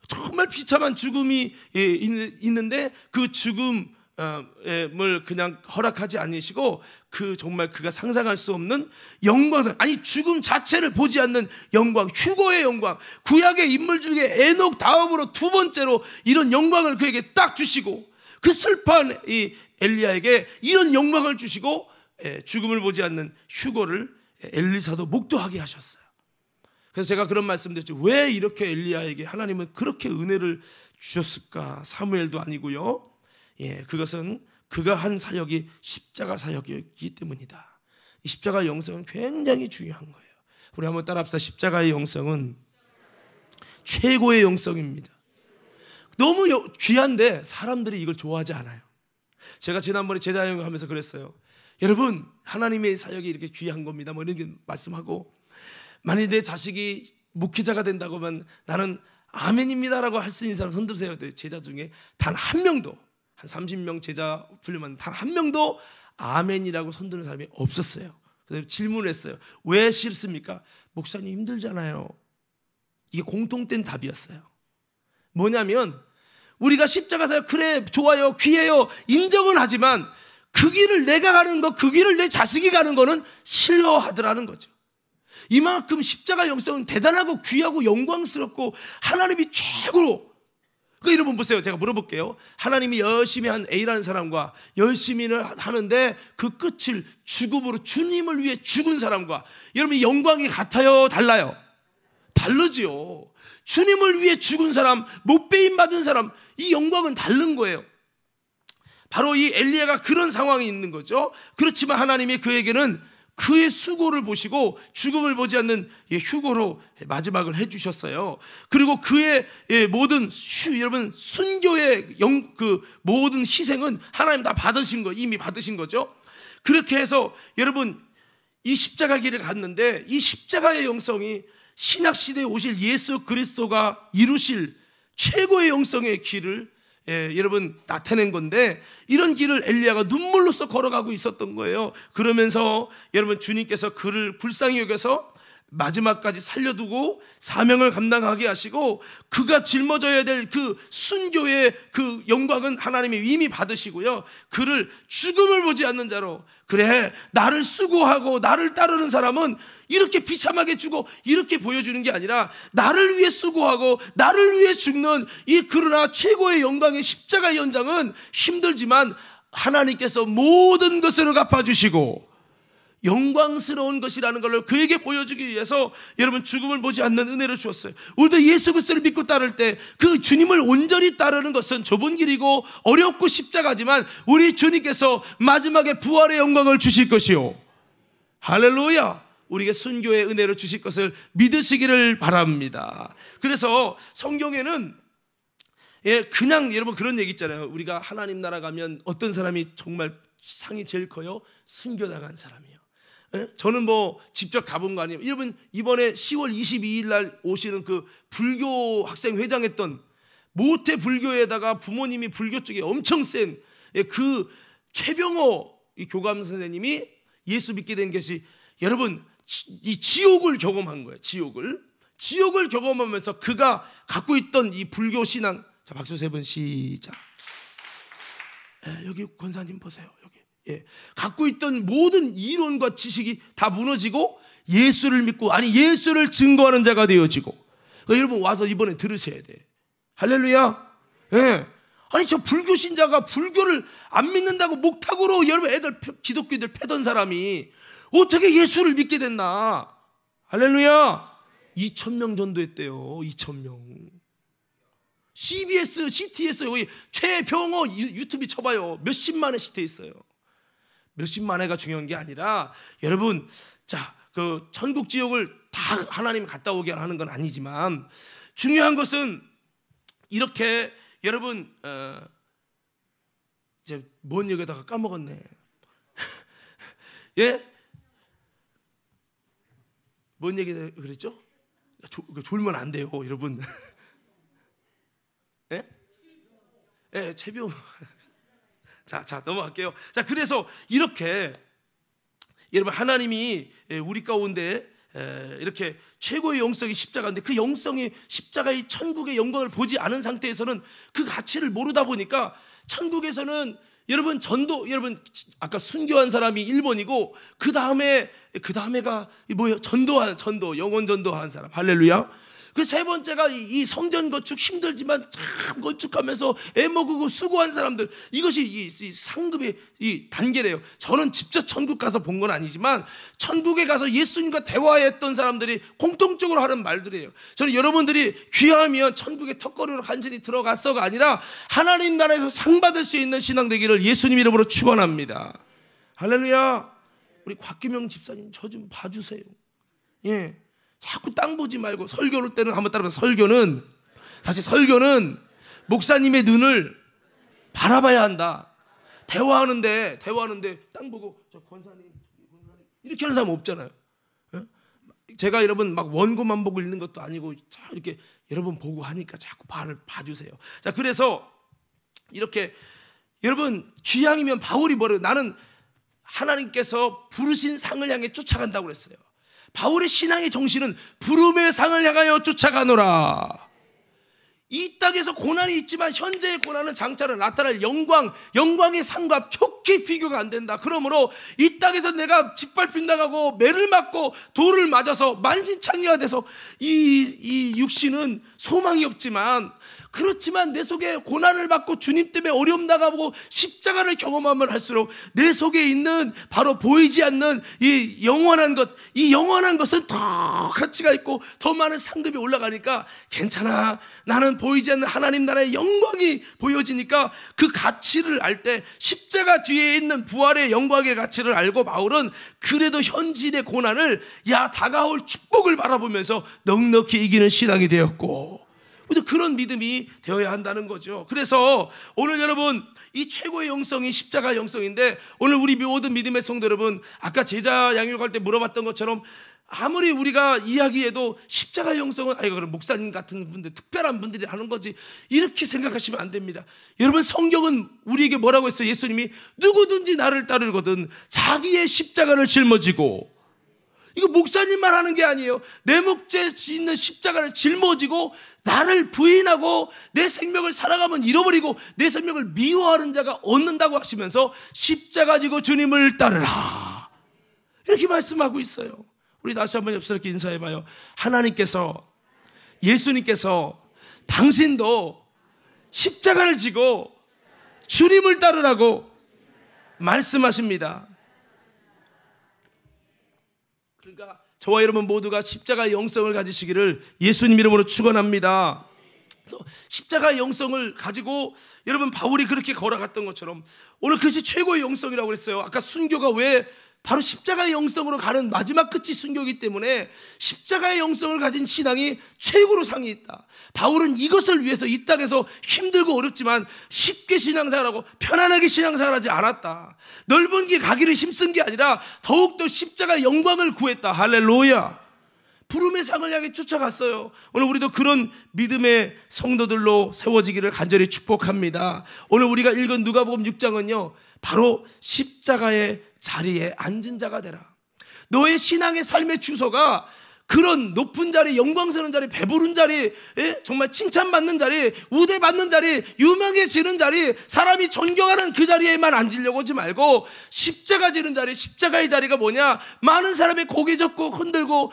정말 비참한 죽음이 있는데 그 죽음을 그냥 허락하지 않으시고 그 정말 그가 상상할 수 없는 영광, 아니 죽음 자체를 보지 않는 영광, 휴거의 영광, 구약의 인물 중에 에녹 다음으로 두 번째로 이런 영광을 그에게 딱 주시고 그 슬퍼한 이 엘리야에게 이런 영광을 주시고 죽음을 보지 않는 휴거를 엘리사도 목도하게 하셨어요. 그래서 제가 그런 말씀드렸죠. 왜 이렇게 엘리야에게 하나님은 그렇게 은혜를 주셨을까? 사무엘도 아니고요. 그것은 그가 한 사역이 십자가 사역이었기 때문이다. 이 십자가의 영성은 굉장히 중요한 거예요. 우리 한번 따라합시다. 십자가의 영성은 최고의 영성입니다. 너무 귀한데 사람들이 이걸 좋아하지 않아요. 제가 지난번에 제자여행 하면서 그랬어요. 여러분, 하나님의 사역이 이렇게 귀한 겁니다. 뭐 이런 말씀하고, 만일 내 자식이 목회자가 된다고 하면 나는 아멘입니다라고 할 수 있는 사람 손 드세요. 제자 중에 단 한 명도, 한 30명 제자 풀려면 단 한 명도 아멘이라고 손 드는 사람이 없었어요. 그래서 질문을 했어요. 왜 싫습니까? 목사님 힘들잖아요. 이게 공통된 답이었어요. 뭐냐면 우리가 십자가 사역 그래 좋아요 귀해요 인정은 하지만 그 길을 내가 가는 거, 그 길을 내 자식이 가는 거는 싫어하더라는 거죠. 이만큼 십자가 영성은 대단하고 귀하고 영광스럽고 하나님이 최고로. 그러니까 여러분 보세요. 제가 물어볼게요. 하나님이 열심히 한 A라는 사람과 열심히 하는데 그 끝을 죽음으로 주님을 위해 죽은 사람과 여러분 영광이 같아요? 달라요? 다르지요. 주님을 위해 죽은 사람, 못 배임 받은 사람, 이 영광은 다른 거예요. 바로 이 엘리야가 그런 상황이 있는 거죠. 그렇지만 하나님이 그에게는 그의 수고를 보시고 죽음을 보지 않는 휴고로 마지막을 해주셨어요. 그리고 그의 모든 여러분 순교의 그 모든 희생은 하나님 다 받으신 거, 이미 받으신 거죠. 그렇게 해서 여러분 이 십자가 길을 갔는데 이 십자가의 영성이 신약 시대에 오실 예수 그리스도가 이루실 최고의 영성의 길을 여러분 나타낸 건데, 이런 길을 엘리야가 눈물로써 걸어가고 있었던 거예요. 그러면서 여러분 주님께서 그를 불쌍히 여겨서 마지막까지 살려두고 사명을 감당하게 하시고 그가 짊어져야 될 그 순교의 그 영광은 하나님이 이미 받으시고요. 그를 죽음을 보지 않는 자로, 그래 나를 수고하고 나를 따르는 사람은 이렇게 비참하게 죽어 이렇게 보여주는 게 아니라 나를 위해 수고하고 나를 위해 죽는 이 그러나 최고의 영광의 십자가의 연장은 힘들지만 하나님께서 모든 것을 갚아주시고 영광스러운 것이라는 걸 그에게 보여주기 위해서 여러분 죽음을 보지 않는 은혜를 주었어요. 우리도 예수 그리스도를 믿고 따를 때 그 주님을 온전히 따르는 것은 좁은 길이고 어렵고 십자가지만 우리 주님께서 마지막에 부활의 영광을 주실 것이요, 할렐루야, 우리에게 순교의 은혜를 주실 것을 믿으시기를 바랍니다. 그래서 성경에는 그냥 여러분 그런 얘기 있잖아요. 우리가 하나님 나라 가면 어떤 사람이 정말 상이 제일 커요? 순교 나간 사람이요. 저는 뭐 직접 가본 거 아니에요. 여러분 이번에 10월 22일 날 오시는 그 불교 학생 회장했던 모태 불교에다가 부모님이 불교 쪽에 엄청 센 그 최병호 이 교감 선생님이 예수 믿게 된 것이 여러분 이 지옥을 경험한 거예요. 지옥을 경험하면서 그가 갖고 있던 이 불교 신앙. 자, 박수 세 번 시작. 여기 권사님 보세요. 여기 갖고 있던 모든 이론과 지식이 다 무너지고 예수를 믿고, 아니 예수를 증거하는 자가 되어지고. 그러니까 여러분 와서 이번에 들으셔야 돼. 할렐루야. 아니 저 불교 신자가 불교를 안 믿는다고 목탁으로 여러분 애들 기독교들 패던 사람이 어떻게 예수를 믿게 됐나. 할렐루야. 2,000명 전도했대요. 2,000명. CBS, CTS, 여기 최병호 유튜브 쳐봐요. 몇십만회씩 돼 있어요. 몇십만회가 중요한 게 아니라 여러분, 자, 그 천국 지옥을 다 하나님 갔다 오게 하는 건 아니지만 중요한 것은 이렇게 여러분 이제 뭔 얘기다가 까먹었네. 예? 뭔 얘기 그랬죠? 졸면 안 돼요, 여러분. 예? 예, 체비오. 자, 넘어갈게요. 자, 그래서 이렇게 여러분 하나님이 우리 가운데 이렇게 최고의 영성이 십자가인데 그 영성이 십자가의 천국의 영광을 보지 않은 상태에서는 그 가치를 모르다 보니까 천국에서는 여러분 여러분 아까 순교한 사람이 1번이고 그 다음에가 뭐예요? 전도 영혼 전도한 사람. 할렐루야. 그 세 번째가 이 성전 건축 힘들지만 참 건축하면서 애먹고 수고한 사람들, 이것이 이 상급의 이 단계래요. 저는 직접 천국 가서 본 건 아니지만 천국에 가서 예수님과 대화했던 사람들이 공통적으로 하는 말들이에요. 저는 여러분들이 귀하면 천국의 턱걸이로 간신히 들어갔어가 아니라 하나님 나라에서 상 받을 수 있는 신앙 되기를 예수님 이름으로 축원합니다. 할렐루야. 우리 곽기명 집사님 저 좀 봐주세요. 예. 자꾸 땅 보지 말고 설교할 때는 한번 따라서 설교는 목사님의 눈을 바라봐야 한다. 대화하는데 땅 보고 저 권사님 이렇게 하는 사람 없잖아요. 제가 여러분 막 원고만 보고 읽는 것도 아니고 자 이렇게 여러분 보고 하니까 자꾸 봐주세요. 자, 그래서 이렇게 여러분 기왕이면 바울이 뭐래요? 나는 하나님께서 부르신 상을 향해 쫓아간다고 그랬어요. 바울의 신앙의 정신은 부름의 상을 향하여 쫓아가노라. 이 땅에서 고난이 있지만 현재의 고난은 장차로 나타날 영광의 상과 촉히 비교가 안 된다. 그러므로 이 땅에서 내가 짓밟힌 당하고 매를 맞고 돌을 맞아서 만신창이가 돼서 이 육신은 소망이 없지만, 그렇지만 내 속에 고난을 받고 주님 때문에 어려움 당하고 십자가를 경험하면 할수록 내 속에 있는 바로 보이지 않는 이 영원한 것은 더 가치가 있고 더 많은 상급이 올라가니까 괜찮아. 나는 보이지 않는 하나님 나라의 영광이 보여지니까 그 가치를 알 때 십자가 뒤에 있는 부활의 영광의 가치를 알고 바울은 그래도 현실의 고난을 다가올 축복을 바라보면서 넉넉히 이기는 신앙이 되었고, 그런 믿음이 되어야 한다는 거죠. 그래서 오늘 여러분 이 최고의 영성이 십자가 영성인데, 오늘 우리 모든 믿음의 성도 여러분, 아까 제자 양육할 때 물어봤던 것처럼 아무리 우리가 이야기해도 십자가 영성은 그럼 목사님 같은 분들, 특별한 분들이 하는 거지, 이렇게 생각하시면 안 됩니다. 여러분 성경은 우리에게 뭐라고 했어요? 예수님이 누구든지 나를 따르거든 자기의 십자가를 짊어지고, 이거 목사님만 하는 게 아니에요. 내 목에 있는 십자가를 짊어지고 나를 부인하고 내 생명을 살아가면 잃어버리고 내 생명을 미워하는 자가 얻는다고 하시면서 십자가 지고 주님을 따르라, 이렇게 말씀하고 있어요. 우리 다시 한번 엽스럽게 인사해봐요. 하나님께서, 예수님께서 당신도 십자가를 지고 주님을 따르라고 말씀하십니다. 그러니까 저와 여러분 모두가 십자가의 영성을 가지시기를 예수님 이름으로 축원합니다. 십자가의 영성을 가지고 여러분 바울이 그렇게 걸어갔던 것처럼 오늘 그것이 최고의 영성이라고 그랬어요. 아까 순교가 왜 바로 십자가의 영성으로 가는 마지막 끝이 순교이기 때문에 십자가의 영성을 가진 신앙이 최고로 상이 있다. 바울은 이것을 위해서 이 땅에서 힘들고 어렵지만 쉽게 신앙생활하고 편안하게 신앙생활하지 않았다. 넓은 길 가기를 힘쓴 게 아니라 더욱더 십자가의 영광을 구했다. 할렐루야. 부름의 상을 향해 쫓아갔어요. 오늘 우리도 그런 믿음의 성도들로 세워지기를 간절히 축복합니다. 오늘 우리가 읽은 누가복음 6장은요 바로 십자가의 자리에 앉은 자가 되라. 너의 신앙의 삶의 주소가 그런 높은 자리, 영광스러운 자리, 배부른 자리, 정말 칭찬받는 자리, 우대받는 자리, 유명해지는 자리, 사람이 존경하는 그 자리에만 앉으려고 하지 말고 십자가 지는 자리, 십자가의 자리가 뭐냐? 많은 사람이 고개 젓고 흔들고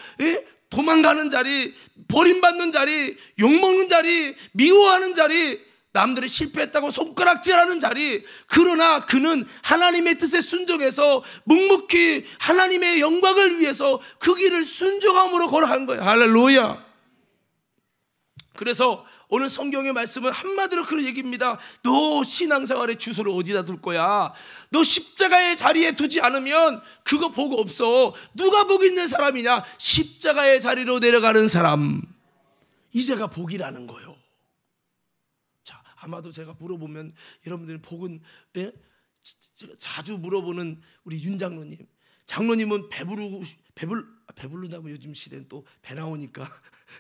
도망가는 자리, 버림받는 자리, 욕먹는 자리, 미워하는 자리, 남들이 실패했다고 손가락질하는 자리. 그러나 그는 하나님의 뜻에 순종해서 묵묵히 하나님의 영광을 위해서 그 길을 순종함으로 걸어간 거예요. 할렐루야. 그래서 오늘 성경의 말씀은 한마디로 그런 얘기입니다. 너 신앙생활의 주소를 어디다 둘 거야? 너 십자가의 자리에 두지 않으면 그거 복 없어. 누가 복 있는 사람이냐? 십자가의 자리로 내려가는 사람, 이제가 복이라는 거예요. 아마도 제가 물어보면 여러분들이 복은, 예? 자주 물어보는 우리 윤 장로님. 장로님은 배부르다고 요즘 시대는 또 배 나오니까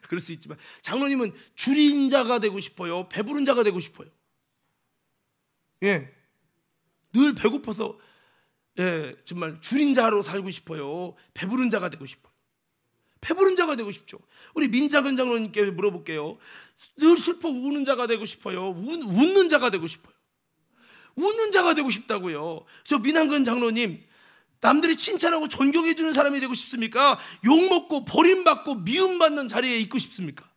그럴 수 있지만, 장로님은 줄인 자가 되고 싶어요? 배부른 자가 되고 싶어요? 예, 늘 배고파서, 예, 정말 줄인 자로 살고 싶어요? 배부른 자가 되고 싶어요? 배부른 자가 되고 싶죠. 우리 민작은 장로님께 물어볼게요. 늘 슬퍼 우는 자가 되고 싶어요? 웃는 자가 되고 싶어요? 웃는 자가 되고 싶다고요. 저 민한근 장로님, 남들이 칭찬하고 존경해 주는 사람이 되고 싶습니까? 욕먹고 버림받고 미움받는 자리에 있고 싶습니까?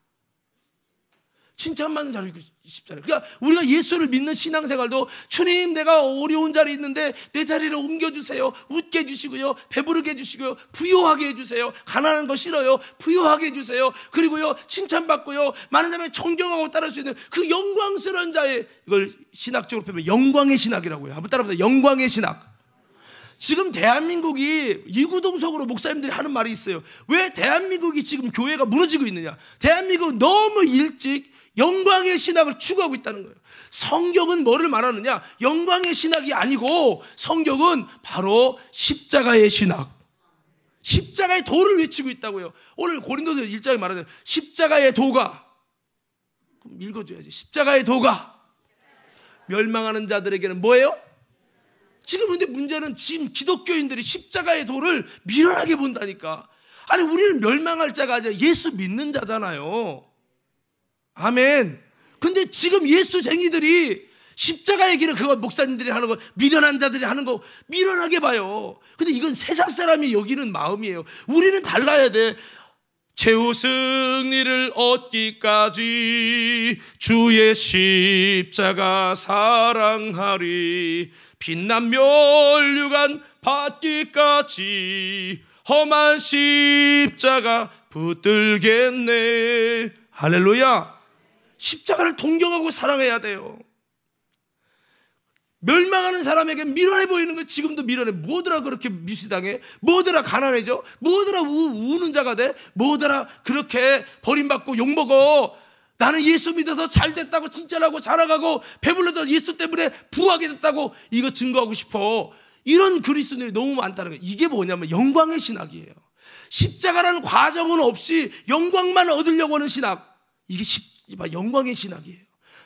칭찬받는 자리에 있고 싶잖아요. 그러니까 우리가 예수를 믿는 신앙생활도, 주님 내가 어려운 자리에 있는데 내 자리를 옮겨주세요. 웃게 해주시고요, 배부르게 해주시고요, 부유하게 해주세요. 가난한 거 싫어요, 부유하게 해주세요. 그리고요, 칭찬받고요, 많은 사람이 존경하고 따를 수 있는 그 영광스러운 자의, 이걸 신학적으로 표현하면 영광의 신학이라고요. 한번 따라보세요. 영광의 신학. 지금 대한민국이 이구동성으로 목사님들이 하는 말이 있어요. 왜 대한민국이 지금 교회가 무너지고 있느냐? 대한민국은 너무 일찍 영광의 신학을 추구하고 있다는 거예요. 성경은 뭐를 말하느냐? 영광의 신학이 아니고 성경은 바로 십자가의 신학, 십자가의 도를 외치고 있다고요. 오늘 고린도서 1장에 말하잖아요. 십자가의 도가, 그럼 읽어줘야지. 십자가의 도가 멸망하는 자들에게는 뭐예요? 지금 근데 문제는 지금 기독교인들이 십자가의 도를 미련하게 본다니까. 아니, 우리는 멸망할 자가 아니라 예수 믿는 자잖아요. 아멘. 근데 지금 예수쟁이들이 십자가의 길을, 그거 목사님들이 하는 거, 미련한 자들이 하는 거 미련하게 봐요. 근데 이건 세상 사람이 여기는 마음이에요. 우리는 달라야 돼. 최후 승리를 얻기까지 주의 십자가 사랑하리. 빛난 면류관 받기까지 험한 십자가 붙들겠네. 할렐루야. 십자가를 동경하고 사랑해야 돼요. 멸망하는 사람에게 미련해 보이는 거 지금도 미련해. 뭐더라 그렇게 미시당해? 뭐더라 가난해져? 뭐더라 우는 자가 돼? 뭐더라 그렇게 버림받고 욕먹어? 나는 예수 믿어서 잘 됐다고 칭찬하고 자랑하고 배불러서 예수 때문에 부하게 됐다고 이거 증거하고 싶어. 이런 그리스도인들이 너무 많다는 거예요. 이게 뭐냐면 영광의 신학이에요. 십자가라는 과정은 없이 영광만 얻으려고 하는 신학, 이게 영광의 신학이에요.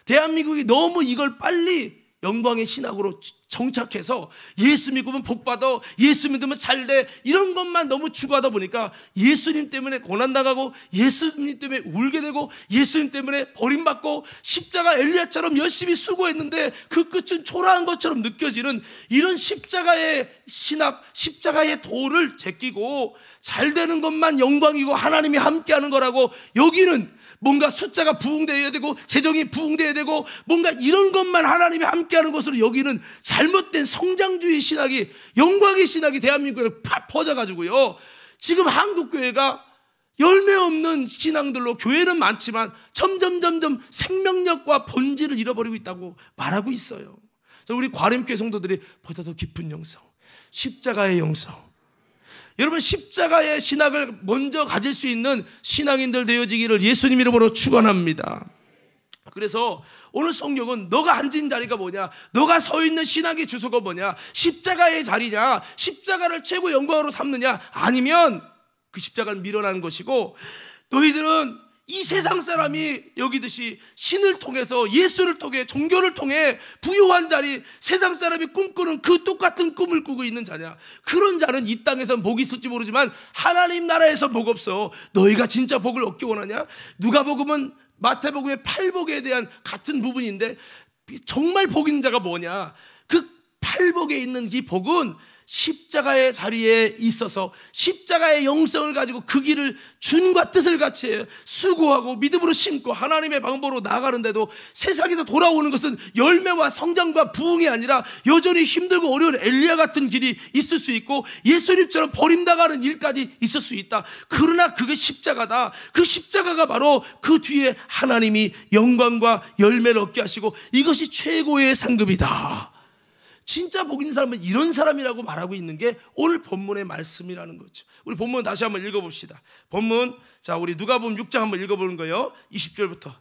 대한민국이 너무 이걸 빨리 영광의 신학으로 정착해서 예수 믿으면 복받아, 예수 믿으면 잘돼, 이런 것만 너무 추구하다 보니까 예수님 때문에 고난당하고 예수님 때문에 울게 되고 예수님 때문에 버림받고 십자가 엘리야처럼 열심히 수고했는데 그 끝은 초라한 것처럼 느껴지는 이런 십자가의 신학, 십자가의 도를 제끼고 잘되는 것만 영광이고 하나님이 함께하는 거라고 여기는 뭔가 숫자가 부흥되어야 되고 재정이 부흥되어야 되고 뭔가 이런 것만 하나님이 함께하는 것으로 여기는 잘못된 성장주의 신학이, 영광의 신학이 대한민국에 퍼져가지고요, 지금 한국교회가 열매 없는 신앙들로, 교회는 많지만 점점 생명력과 본질을 잃어버리고 있다고 말하고 있어요. 우리 과림교회 성도들이 보다 더 깊은 영성, 십자가의 영성, 여러분 십자가의 신학을 먼저 가질 수 있는 신앙인들 되어지기를 예수님 이름으로 축원합니다. 그래서 오늘 성경은 너가 앉은 자리가 뭐냐, 너가 서 있는 신학의 주소가 뭐냐, 십자가의 자리냐, 십자가를 최고 영광으로 삼느냐, 아니면 그 십자가는 미련한 것이고 너희들은 이 세상 사람이 여기듯이 신을 통해서, 예수를 통해, 종교를 통해 부유한 자리, 세상 사람이 꿈꾸는 그 똑같은 꿈을 꾸고 있는 자냐. 그런 자는 이 땅에선 복이 있을지 모르지만 하나님 나라에서 복 없어. 너희가 진짜 복을 얻기 원하냐? 누가복음은 마태복음의 팔복에 대한 같은 부분인데 정말 복 있는 자가 뭐냐? 그 팔복에 있는 이 복은 십자가의 자리에 있어서 십자가의 영성을 가지고 그 길을 준과 뜻을 같이 수고하고 믿음으로 심고 하나님의 방법으로 나아가는데도 세상에서 돌아오는 것은 열매와 성장과 부흥이 아니라 여전히 힘들고 어려운 엘리야 같은 길이 있을 수 있고 예수님처럼 버림당하는 일까지 있을 수 있다. 그러나 그게 십자가다. 그 십자가가 바로 그 뒤에 하나님이 영광과 열매를 얻게 하시고 이것이 최고의 상급이다. 진짜 복 있는 사람은 이런 사람이라고 말하고 있는 게 오늘 본문의 말씀이라는 거죠. 우리 본문 다시 한번 읽어봅시다. 본문, 자 우리 누가복음 6장 한번 읽어보는 거예요. 20절부터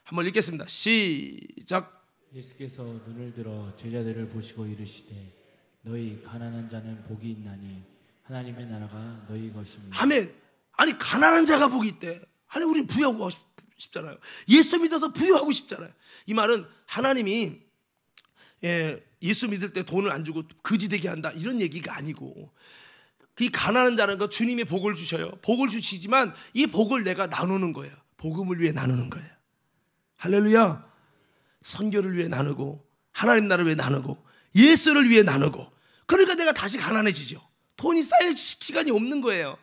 한번 읽겠습니다. 시작. 예수께서 눈을 들어 제자들을 보시고 이르시되 너희 가난한 자는 복이 있나니 하나님의 나라가 너희 것입니다. 아멘. 아니 가난한 자가 복이 있대. 아니 우리 부유하고 싶잖아요. 예수 믿어서 부유하고 싶잖아요. 이 말은 하나님이 예수 믿을 때 돈을 안 주고 거지 되게 한다 이런 얘기가 아니고, 이 가난한 자는 거 주님이 복을 주셔요. 복을 주시지만 이 복을 내가 나누는 거예요. 복음을 위해 나누는 거예요. 할렐루야. 선교를 위해 나누고 하나님 나라를 위해 나누고 예수를 위해 나누고, 그러니까 내가 다시 가난해지죠. 돈이 쌓일 기간이 없는 거예요.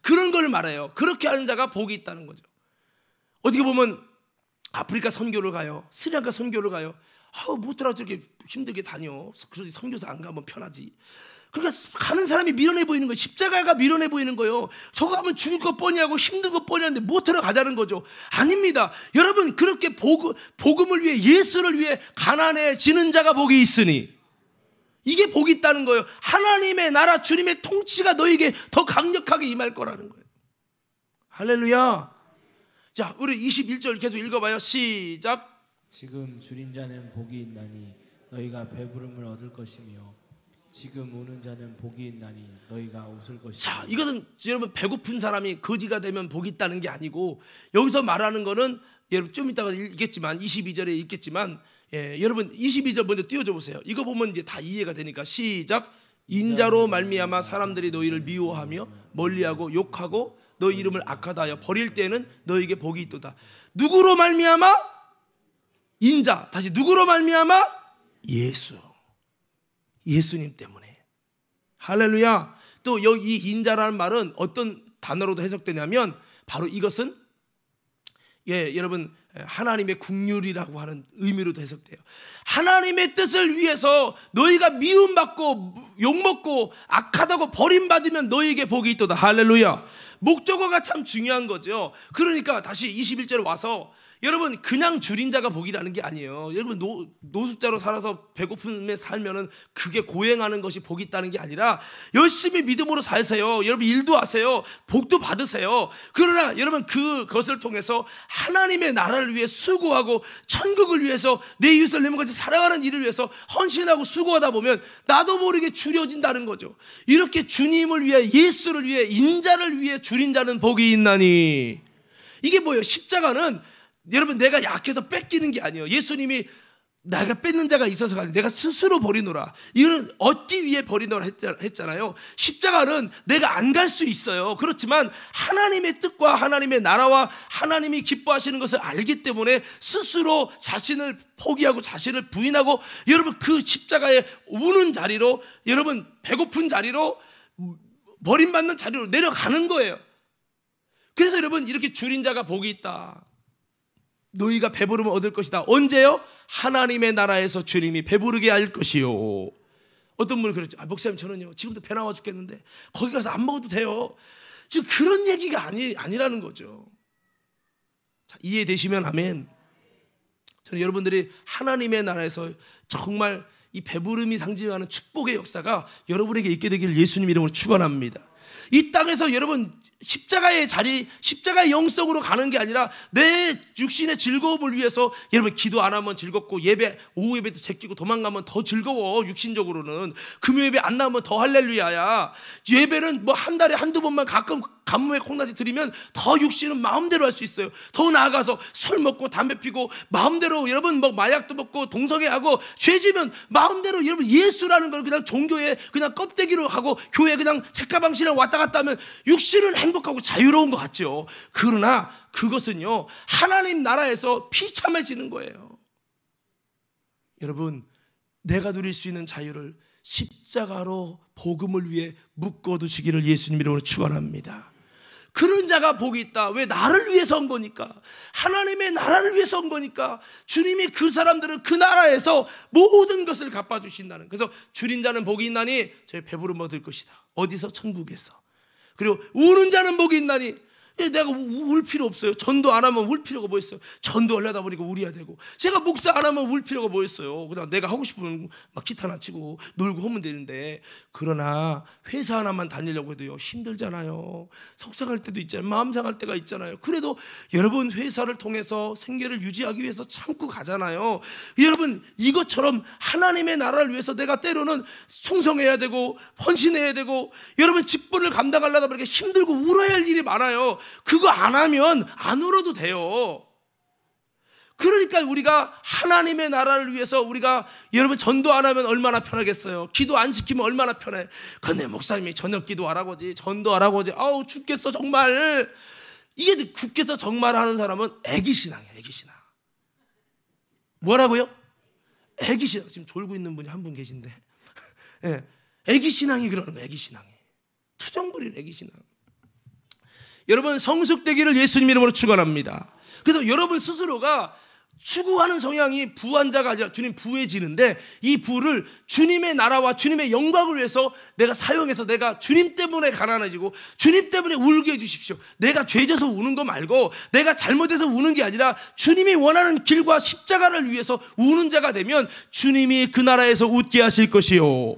그런 걸 말해요. 그렇게 하는 자가 복이 있다는 거죠. 어떻게 보면 아프리카 선교를 가요. 스리랑카 선교를 가요. 뭐더라 저렇게 힘들게 다녀. 그래서 선교사 안 가면 편하지. 그러니까 가는 사람이 미련해 보이는 거예요. 십자가가 미련해 보이는 거예요. 저거 가면 죽을 것 뻔히 하고 힘든 것 뻔히 하는데 못하러 가자는 거죠. 아닙니다. 여러분 그렇게 복음을 위해 예수를 위해 가난해지는 자가 복이 있으니, 이게 복이 있다는 거예요. 하나님의 나라 주님의 통치가 너에게 더 강력하게 임할 거라는 거예요. 할렐루야. 자, 우리 21절 계속 읽어봐요. 시작. 지금 줄인 자는 복이 있나니 너희가 배부름을 얻을 것이며 지금 우는 자는 복이 있나니 너희가 웃을 것이다. 자, 이것은 여러분 배고픈 사람이 거지가 되면 복이 있다는 게 아니고, 여기서 말하는 거는 여러분 좀 이따가 읽겠지만 22절에 읽겠지만, 여러분 22절 먼저 띄워줘 보세요. 이거 보면 이제 다 이해가 되니까 시작. 인자로 말미암아 사람들이 너희를 미워하며 멀리하고 욕하고 너희 이름을 악하다 하여 버릴 때에는 너희에게 복이 있도다. 누구로 말미암아? 인자. 다시 누구로 말미암아? 예수. 예수님 때문에. 할렐루야. 또 여기 이 인자라는 말은 어떤 단어로도 해석되냐면 바로 이것은 여러분 하나님의 긍휼이라고 하는 의미로도 해석돼요. 하나님의 뜻을 위해서 너희가 미움받고 욕먹고 악하다고 버림받으면 너희에게 복이 있도다. 할렐루야. 목적어가 참 중요한 거죠. 그러니까 다시 21절에 와서 여러분 그냥 줄인 자가 복이라는 게 아니에요. 여러분 노숙자로 살아서 배고픔에 살면은 그게 고행하는 것이 복이 있다는 게 아니라 열심히 믿음으로 살세요. 여러분 일도 하세요. 복도 받으세요. 그러나 여러분 그것을 통해서 하나님의 나라를 위해 수고하고 천국을 위해서 내 이웃을 내 몸같이 사랑하는 일을 위해서 헌신하고 수고하다 보면 나도 모르게 줄여진다는 거죠. 이렇게 주님을 위해 예수를 위해 인자를 위해 줄인 자는 복이 있나니. 이게 뭐예요? 십자가는 여러분 내가 약해서 뺏기는 게 아니에요. 예수님이 내가 뺏는 자가 있어서가 아니라 내가 스스로 버리노라. 이거는 얻기 위해 버리노라 했잖아요. 십자가는 내가 안 갈 수 있어요. 그렇지만 하나님의 뜻과 하나님의 나라와 하나님이 기뻐하시는 것을 알기 때문에 스스로 자신을 포기하고 자신을 부인하고 여러분 그 십자가에 우는 자리로, 여러분 배고픈 자리로, 버림받는 자리로 내려가는 거예요. 그래서 여러분 이렇게 줄인 자가 복이 있다. 너희가 배부름을 얻을 것이다. 언제요? 하나님의 나라에서 주님이 배부르게 할 것이요. 어떤 분이 그랬죠. 목사님 저는요 지금도 배 나와 죽겠는데 거기 가서 안 먹어도 돼요. 지금 그런 얘기가 아니라는 거죠. 자, 이해되시면 아멘. 저는 여러분들이 하나님의 나라에서 정말 이 배부름이 상징하는 축복의 역사가 여러분에게 있게 되기를 예수님 이름으로 축원합니다. 이 땅에서 여러분 십자가의 자리, 십자가의 영성으로 가는 게 아니라 내 육신의 즐거움을 위해서 여러분 기도 안 하면 즐겁고 오후 예배 때 제끼고 도망가면 더 즐거워. 육신적으로는 금요 예배 안 나오면 더 할렐루야야. 예배는 뭐 한 달에 한두 번만 가끔 간문에 콩나지 드리면 더 육신은 마음대로 할 수 있어요. 더 나아가서 술 먹고 담배 피고 마음대로 여러분 뭐 마약도 먹고 동성애하고 죄지면 마음대로 여러분 예수라는 걸 그냥 종교에 그냥 껍데기로 하고 교회 그냥 책가방신을 왔다 갔다 하면 육신은 행복하고 자유로운 것 같죠. 그러나 그것은요 하나님 나라에서 비참해지는 거예요. 여러분 내가 누릴 수 있는 자유를 십자가로 복음을 위해 묶어두시기를 예수님 이름으로 축원합니다. 그런 자가 복이 있다. 왜? 나를 위해서 온 거니까. 하나님의 나라를 위해서 온 거니까. 주님이 그 사람들은 그 나라에서 모든 것을 갚아주신다는. 그래서 줄인 자는 복이 있나니 저희 배부름 얻을 것이다. 어디서? 천국에서. 그리고 우는 자는 복이 있나니 내가 울 필요 없어요. 전도 안 하면 울 필요가 뭐 있어요? 전도 하려다 보니까 울어야 되고, 제가 목사 안 하면 울 필요가 뭐 있어요? 그냥 내가 하고 싶으면 막 기타나 치고 놀고 하면 되는데, 그러나 회사 하나만 다니려고 해도요 힘들잖아요. 속상할 때도 있잖아요. 마음 상할 때가 있잖아요. 그래도 여러분 회사를 통해서 생계를 유지하기 위해서 참고 가잖아요. 여러분 이것처럼 하나님의 나라를 위해서 내가 때로는 충성해야 되고 헌신해야 되고, 여러분 직분을 감당하려다 보니까 힘들고 울어야 할 일이 많아요. 그거 안 하면 안 울어도 돼요. 그러니까 우리가 하나님의 나라를 위해서 우리가, 여러분 전도 안 하면 얼마나 편하겠어요. 기도 안 시키면 얼마나 편해. 근데 목사님이 저녁 기도하라고 하지, 전도하라고 하지, 아우 죽겠어 정말. 이게 죽겠어 정말 하는 사람은 애기신앙이에요. 애기신앙. 뭐라고요? 애기신앙. 지금 졸고 있는 분이 한 분 계신데 네. 애기신앙이 그러는 거예요. 애기신앙이. 투정부린 애기신앙. 여러분 성숙되기를 예수님 이름으로 축원합니다. 그래서 여러분 스스로가 추구하는 성향이 부한 자가 아니라 주님 부해지는데, 이 부를 주님의 나라와 주님의 영광을 위해서 내가 사용해서 내가 주님 때문에 가난해지고 주님 때문에 울게 해주십시오. 내가 죄져서 우는 거 말고, 내가 잘못해서 우는 게 아니라 주님이 원하는 길과 십자가를 위해서 우는 자가 되면 주님이 그 나라에서 웃게 하실 것이요.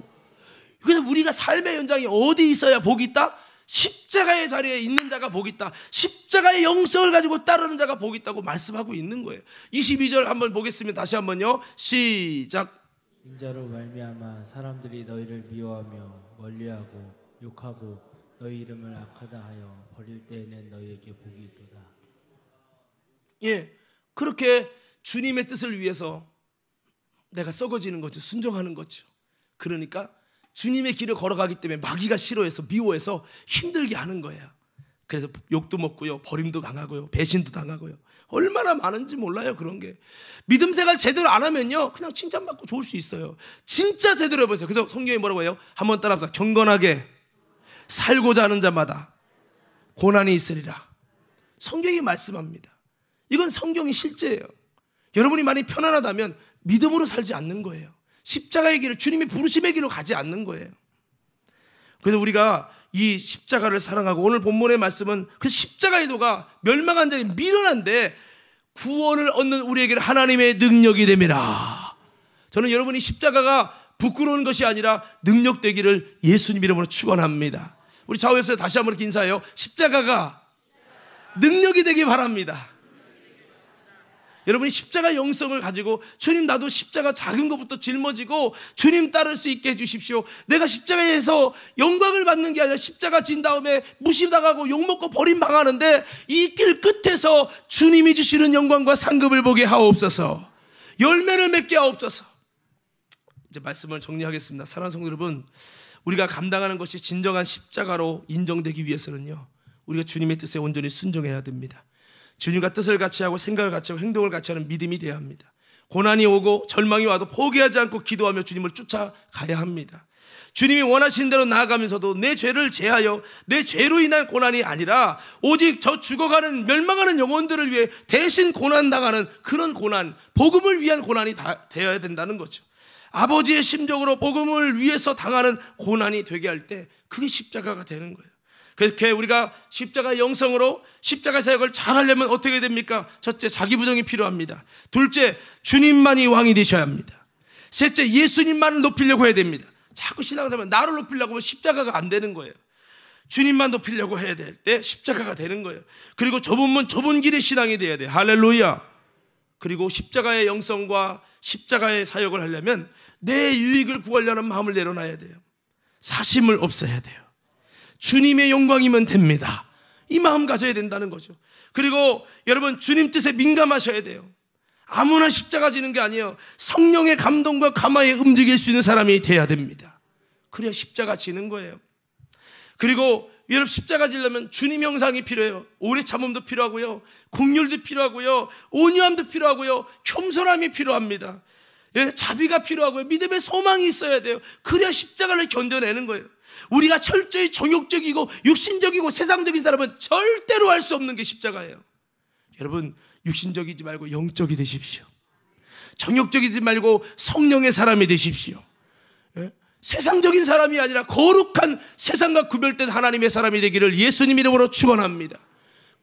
그래서 우리가 삶의 현장이 어디 있어야 복이 있다? 십자가의 자리에 있는 자가 복이 있다. 십자가의 영성을 가지고 따르는 자가 복이 있다고 말씀하고 있는 거예요. 22절 한번 보겠습니다. 다시 한번요. 시작. 인자로 말미암아 사람들이 너희를 미워하며 멀리하고 욕하고 너희 이름을 악하다 하여 버릴 때에는 너희에게 복이 있도다. 예, 그렇게 주님의 뜻을 위해서 내가 썩어지는 거죠. 순종하는 거죠. 그러니까 주님의 길을 걸어가기 때문에 마귀가 싫어해서 미워해서 힘들게 하는 거예요. 그래서 욕도 먹고요, 버림도 당하고요, 배신도 당하고요. 얼마나 많은지 몰라요. 그런 게 믿음 생활 제대로 안 하면요 그냥 칭찬받고 좋을 수 있어요. 진짜 제대로 해보세요. 그래서 성경이 뭐라고 해요? 한번 따라합시다. 경건하게 살고자 하는 자마다 고난이 있으리라. 성경이 말씀합니다. 이건 성경이 실제예요. 여러분이 많이 편안하다면 믿음으로 살지 않는 거예요. 십자가의 길을, 주님이 부르심의 길로 가지 않는 거예요. 그래서 우리가 이 십자가를 사랑하고, 오늘 본문의 말씀은 그 십자가의 도가 멸망한 자에 미련한데 구원을 얻는 우리에게는 하나님의 능력이 됨이라. 저는 여러분이 십자가가 부끄러운 것이 아니라 능력 되기를 예수님 이름으로 축원합니다. 우리 좌우옆에서 다시 한번 이렇게 인사해요. 십자가가 능력이 되기 바랍니다. 여러분이 십자가 영성을 가지고, 주님 나도 십자가 작은 것부터 짊어지고 주님 따를 수 있게 해주십시오. 내가 십자가에서 영광을 받는 게 아니라 십자가 진 다음에 무시당하고 욕먹고 버림당하는데, 이 길 끝에서 주님이 주시는 영광과 상급을 보게 하옵소서. 열매를 맺게 하옵소서. 이제 말씀을 정리하겠습니다. 사랑하는 성도 여러분, 우리가 감당하는 것이 진정한 십자가로 인정되기 위해서는요 우리가 주님의 뜻에 온전히 순종해야 됩니다. 주님과 뜻을 같이 하고 생각을 같이 하고 행동을 같이 하는 믿음이 되어야 합니다. 고난이 오고 절망이 와도 포기하지 않고 기도하며 주님을 쫓아가야 합니다. 주님이 원하시는 대로 나아가면서도 내 죄를 제하여 내 죄로 인한 고난이 아니라 오직 저 죽어가는 멸망하는 영혼들을 위해 대신 고난당하는 그런 고난, 복음을 위한 고난이 되어야 된다는 거죠. 아버지의 심정으로 복음을 위해서 당하는 고난이 되게 할 때 그게 십자가가 되는 거예요. 그렇게 우리가 십자가 영성으로 십자가 사역을 잘 하려면 어떻게 됩니까? 첫째, 자기 부정이 필요합니다. 둘째, 주님만이 왕이 되셔야 합니다. 셋째, 예수님만을 높이려고 해야 됩니다. 자꾸 신앙생활 나를 높이려고 하면 십자가가 안 되는 거예요. 주님만 높이려고 해야 될 때 십자가가 되는 거예요. 그리고 좁은 문 좁은 길의 신앙이 돼야 돼요. 할렐루야. 그리고 십자가의 영성과 십자가의 사역을 하려면 내 유익을 구하려는 마음을 내려놔야 돼요. 사심을 없애야 돼요. 주님의 영광이면 됩니다. 이 마음 가져야 된다는 거죠. 그리고 여러분, 주님 뜻에 민감하셔야 돼요. 아무나 십자가 지는 게 아니에요. 성령의 감동과 감화에 움직일 수 있는 사람이 돼야 됩니다. 그래야 십자가 지는 거예요. 그리고 여러분, 십자가 지려면 주님 형상이 필요해요. 오래 참음도 필요하고요, 긍휼도 필요하고요, 온유함도 필요하고요, 겸손함이 필요합니다. 자비가 필요하고요, 믿음의 소망이 있어야 돼요. 그래야 십자가를 견뎌내는 거예요. 우리가 철저히 정욕적이고 육신적이고 세상적인 사람은 절대로 할 수 없는 게 십자가예요. 여러분, 육신적이지 말고 영적이 되십시오. 정욕적이지 말고 성령의 사람이 되십시오. 세상적인 사람이 아니라 거룩한 세상과 구별된 하나님의 사람이 되기를 예수님 이름으로 축원합니다.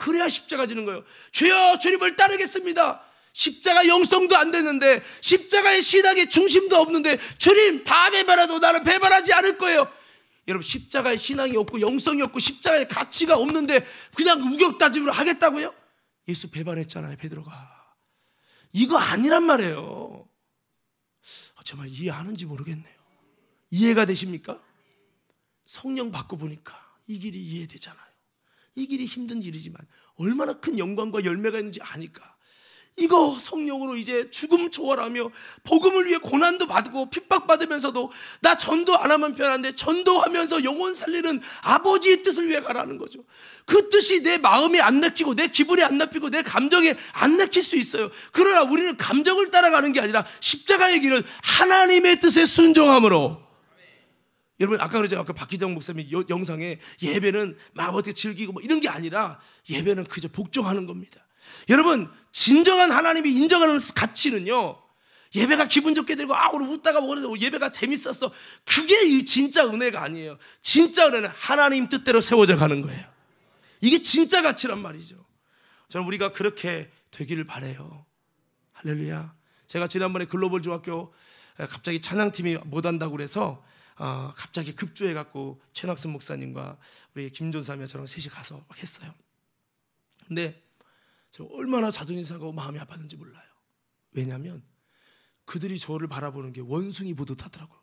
그래야 십자가 지는 거예요. 주여 주님을 따르겠습니다. 십자가 영성도 안 됐는데, 십자가의 신앙의 중심도 없는데, 주님 다 배반해도 나는 배반하지 않을 거예요. 여러분, 십자가의 신앙이 없고 영성이 없고 십자가의 가치가 없는데 그냥 우격다짐으로 하겠다고요? 예수 배반했잖아요, 베드로가. 이거 아니란 말이에요. 정말 이해하는지 모르겠네요. 이해가 되십니까? 성령 받고 보니까 이 길이 이해되잖아요. 이 길이 힘든 일이지만 얼마나 큰 영광과 열매가 있는지 아니까 이거 성령으로 이제 죽음 초월하며 복음을 위해 고난도 받고 핍박받으면서도 나 전도 안 하면 편한데 전도하면서 영혼 살리는 아버지의 뜻을 위해 가라는 거죠. 그 뜻이 내 마음에 안 내키고 내 기분에 안 내키고 내 감정에 안 내킬 수 있어요. 그러나 우리는 감정을 따라가는 게 아니라 십자가의 길은 하나님의 뜻에 순종함으로. 여러분, 아까 그러죠. 아까 박희정 목사님 영상에 예배는 막 어떻게 즐기고 뭐 이런 게 아니라 예배는 그저 복종하는 겁니다. 여러분, 진정한 하나님이 인정하는 가치는요, 예배가 기분 좋게 되고 오늘 웃다가 예배가 재밌었어, 그게 진짜 은혜가 아니에요. 진짜 은혜는 하나님 뜻대로 세워져 가는 거예요. 이게 진짜 가치란 말이죠. 저는 우리가 그렇게 되기를 바라요. 할렐루야. 제가 지난번에 글로벌 중학교 갑자기 찬양팀이 못한다고 그래서 갑자기 급조해갖고 최낙선 목사님과 우리 김존삼이와 저랑 셋이 가서 막 했어요. 근데 저 얼마나 자존심 상하고 마음이 아팠는지 몰라요. 왜냐하면 그들이 저를 바라보는 게 원숭이 보듯 하더라고요.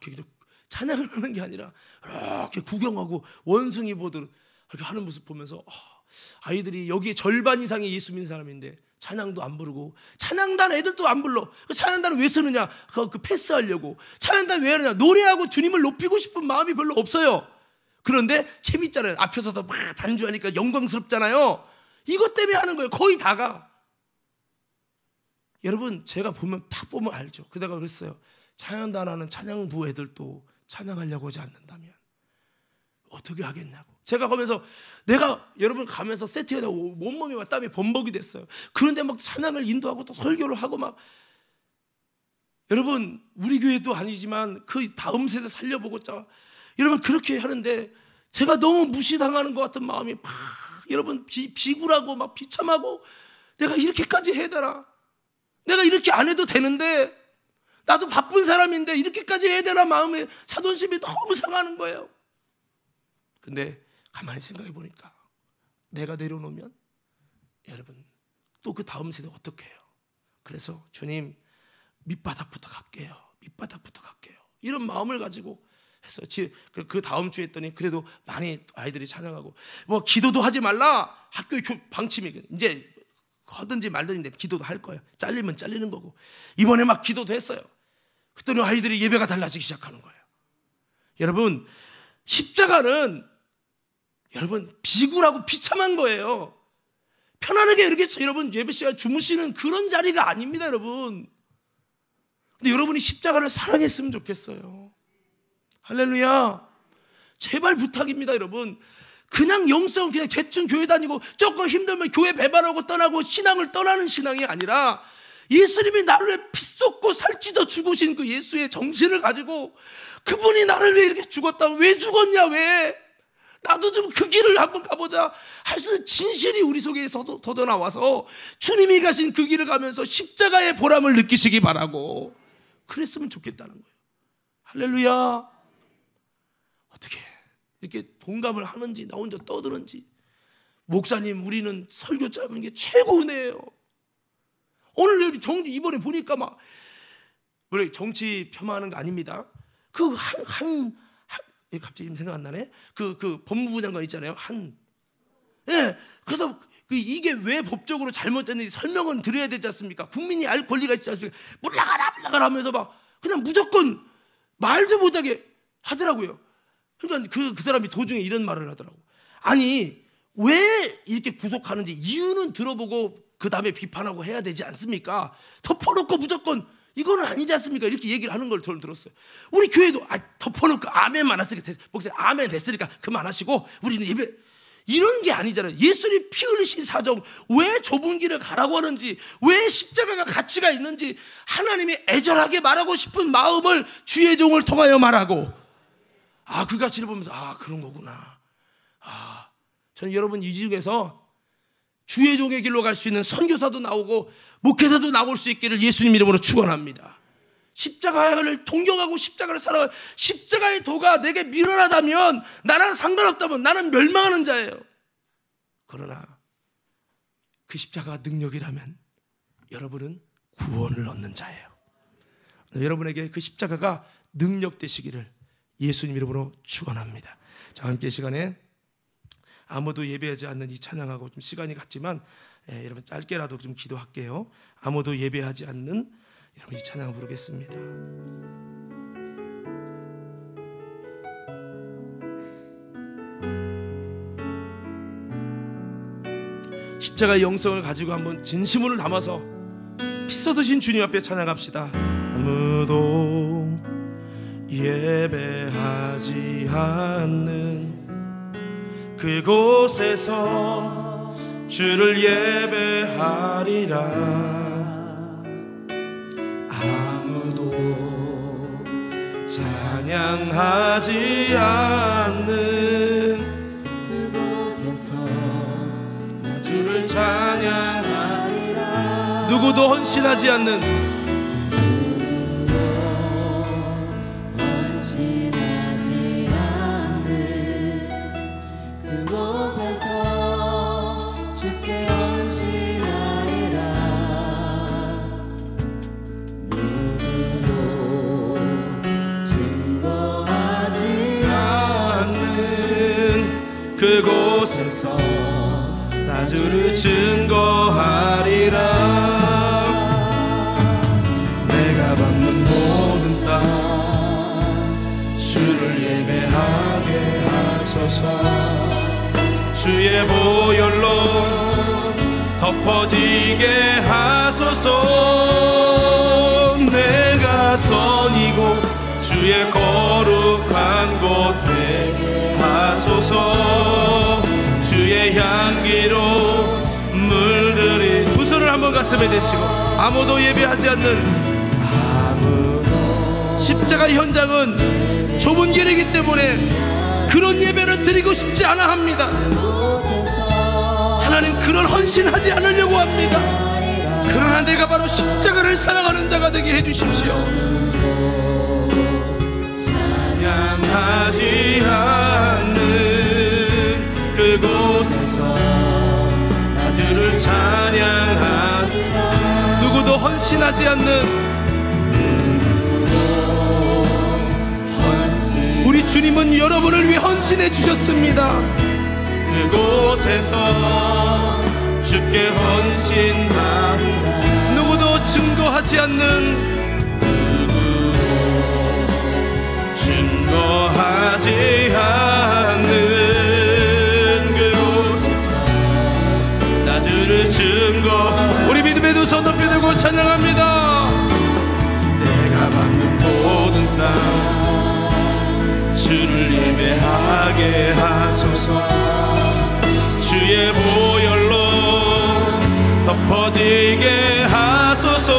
이렇게 찬양을 하는 게 아니라 이렇게 구경하고 원숭이 보듯 이렇게 하는 모습 보면서 아이들이 여기에 절반 이상이 예수 믿는 사람인데 찬양도 안 부르고, 찬양단 애들도 안 불러. 찬양단을 왜 쓰느냐? 그 패스하려고. 찬양단 왜 하느냐? 노래하고 주님을 높이고 싶은 마음이 별로 없어요. 그런데 재밌잖아요. 앞에서도 막 반주하니까 영광스럽잖아요. 이것 때문에 하는 거예요. 거의 다가. 여러분, 제가 보면 딱 보면 알죠. 그다가 그랬어요. 찬양단 하는 찬양부 애들도 찬양하려고 하지 않는다면 어떻게 하겠냐고. 제가 가면서 여러분 가면서 세팅하다 온몸이 막 땀이 범벅이 됐어요. 그런데 막 찬양을 인도하고 또 설교를 하고 막. 여러분, 우리 교회도 아니지만 그 다음 세대 살려보고자 여러분 그렇게 하는데 제가 너무 무시당하는 것 같은 마음이 막, 여러분 비굴하고 막 비참하고, 내가 이렇게까지 해야 되나? 내가 이렇게 안 해도 되는데, 나도 바쁜 사람인데 이렇게까지 해야 되나? 마음에 자존심이 너무 상하는 거예요. 근데 가만히 생각해 보니까 내가 내려놓으면 여러분 또 그 다음 세대 어떻게 해요? 그래서 주님, 밑바닥부터 갈게요. 밑바닥부터 갈게요. 이런 마음을 가지고 했어요. 그 다음 주에 했더니 그래도 많이 아이들이 찬양하고, 뭐 기도도 하지 말라. 학교 방침이 이제 하든지 말든지 기도도 할 거예요. 잘리면 잘리는 거고. 이번에 막 기도도 했어요. 그랬더니 아이들이 예배가 달라지기 시작하는 거예요. 여러분, 십자가는 여러분 비굴하고 비참한 거예요. 편안하게 이렇게 여러분 예배 시간 주무시는 그런 자리가 아닙니다, 여러분. 근데 여러분이 십자가를 사랑했으면 좋겠어요. 할렐루야. 제발 부탁입니다, 여러분. 그냥 영성, 그냥 대충 교회 다니고 조금 힘들면 교회 배반하고 떠나고 신앙을 떠나는 신앙이 아니라, 예수님이 나를 위해 피 쏟고 살찌져 죽으신 그 예수의 정신을 가지고, 그분이 나를 위해 이렇게 죽었다. 왜 죽었냐? 왜? 나도 좀 그 길을 한번 가보자 할 수 있는 진실이 우리 속에 터져 나와서 주님이 가신 그 길을 가면서 십자가의 보람을 느끼시기 바라고, 그랬으면 좋겠다는 거예요. 할렐루야. 어떻게 이렇게 동감을 하는지, 나 혼자 떠드는지. 목사님, 우리는 설교 짧은 게 최고 은혜예요. 오늘 이번에 보니까 막, 원래 정치 폄하하는 거 아닙니다. 갑자기 이름 생각 안 나네. 그 법무부 장관 있잖아요. 그래서 이게 왜 법적으로 잘못됐는지 설명은 드려야 되지 않습니까? 국민이 알 권리가 있지 않습니까? 물러가라 하면서 막 그냥 무조건 말도 못하게 하더라고요. 그러니까 그 사람이 도중에 이런 말을 하더라고. 아니, 왜 이렇게 구속하는지 이유는 들어보고 그 다음에 비판하고 해야 되지 않습니까? 덮어놓고 무조건 이거는 아니지 않습니까? 이렇게 얘기를 하는 걸 들었어요. 우리 교회도 덮어놓고 아멘만 하시니까, 목사님 아멘 됐으니까 그만하시고 우리는 예배, 이런 게 아니잖아요. 예수님 피 흘리신 사정, 왜 좁은 길을 가라고 하는지, 왜 십자가가 가치가 있는지 하나님이 애절하게 말하고 싶은 마음을 주의 종을 통하여 말하고, 그 가치를 보면서 그런 거구나. 저는 여러분 이 중에서 주의 종의 길로 갈 수 있는 선교사도 나오고 목회자도 나올 수 있기를 예수님 이름으로 축원합니다. 십자가를 동경하고 십자가를 살아, 십자가의 도가 내게 미련하다면, 나랑 상관없다면 나는 멸망하는 자예요. 그러나 그 십자가가 능력이라면 여러분은 구원을 얻는 자예요. 여러분에게 그 십자가가 능력 되시기를 예수님 이름으로 축원합니다. 자, 함께 이 시간에 아무도 예배하지 않는 이 찬양하고 좀 시간이 갔지만 여러분 짧게라도 좀 기도할게요. 아무도 예배하지 않는 여러분 이 찬양 부르겠습니다. 십자가의 영성을 가지고 한번 진심으로 담아서 피 쏟으신 주님 앞에 찬양합시다. 아무도 예배하지 않는 그곳에서 주를 예배하리라. 아무도 찬양하지 않는 그곳에서 나 주를 찬양하리라. 누구도 헌신하지 않는, 주께 헌신하리라. 누구도 증거하지 않는 그곳에서 나 주를 증거하리라. 내가 받는 모든 땅 주를 예배하게 하소서. 주의 보혈로 덮어지게 하소서. 내가 선이고 주의 거룩한 곳 되게 하소서. 주의 향기로 물들이. 두 손을 한번 가슴에 대시고 아무도 예배하지 않는 십자가 현장은 좁은 길이기 때문에 그런 예배를 드리고 싶지 않아 합니다. 하나님 그런 헌신하지 않으려고 합니다. 그러나 내가 바로 십자가를 사랑하는 자가 되게 해주십시오. 찬양하지 않는 그곳에서 나 주를 찬양하리라. 누구도 헌신하지 않는, 우리 주님은 여러분을 위해 헌신해 주셨습니다. 그곳에서 주께 헌신하리라. 누구도 증거하지 않는, 누구도 증거하지 않는 그곳에서 나 주를 증거. 우리 믿음의 두 손 높이 들고 찬양합니다. 내가 받는 모든 땅 주를 예배하게 하소서. 주의 보혈로 덮어지게 하소서.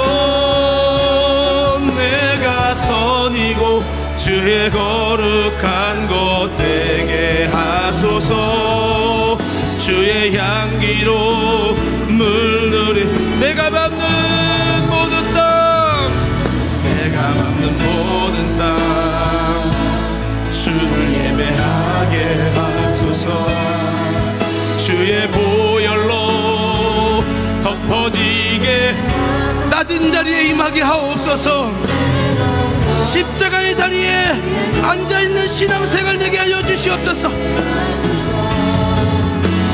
내가 선이고 주의 거룩한 곳 되게 하소서. 주의 향기로 물들이. 내가 밟는 모든 땅, 내가 밟는 모든 땅 주를 예배하게 하소서. 주의 보혈로 덮어지게 낮은 자리에 임하게 하옵소서. 십자가의 자리에 앉아있는 신앙생활 되게 하여 주시옵소서.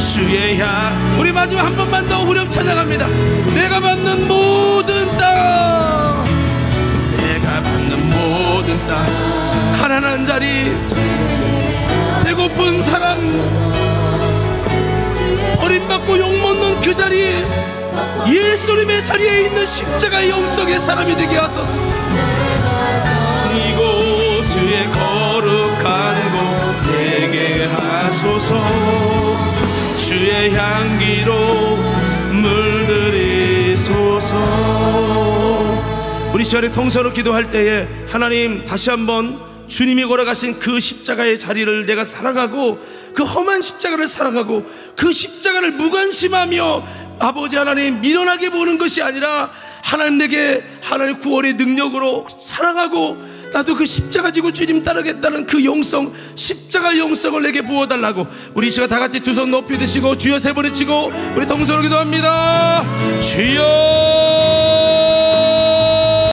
주의 향. 우리 마지막 한 번만 더 후렴 찬양합니다. 내가 받는 모든 땅, 내가 받는 모든 땅. 가난한 자리, 배고픈 사람, 버림받고 욕먹는 그 자리, 예수님의 자리에 있는 십자가의 영성의 사람이 되게 하소서. 이곳 주의 거룩한 곳 되게 하소서. 주의 향기로 물들이소서. 우리 시간에 통서로 기도할 때에 하나님 다시 한번 주님이 걸어가신 그 십자가의 자리를 내가 사랑하고 그 험한 십자가를 사랑하고 그 십자가를 무관심하며 아버지 하나님 미련하게 보는 것이 아니라 하나님 내게 하나님 구원의 능력으로 사랑하고 나도 그 십자가 지고 주님 따르겠다는 그 영성, 십자가 영성을 내게 부어달라고 우리 이 시간 다 같이 두 손 높이 드시고 주여 세 번 외치고 우리 동서로 기도합니다. 주여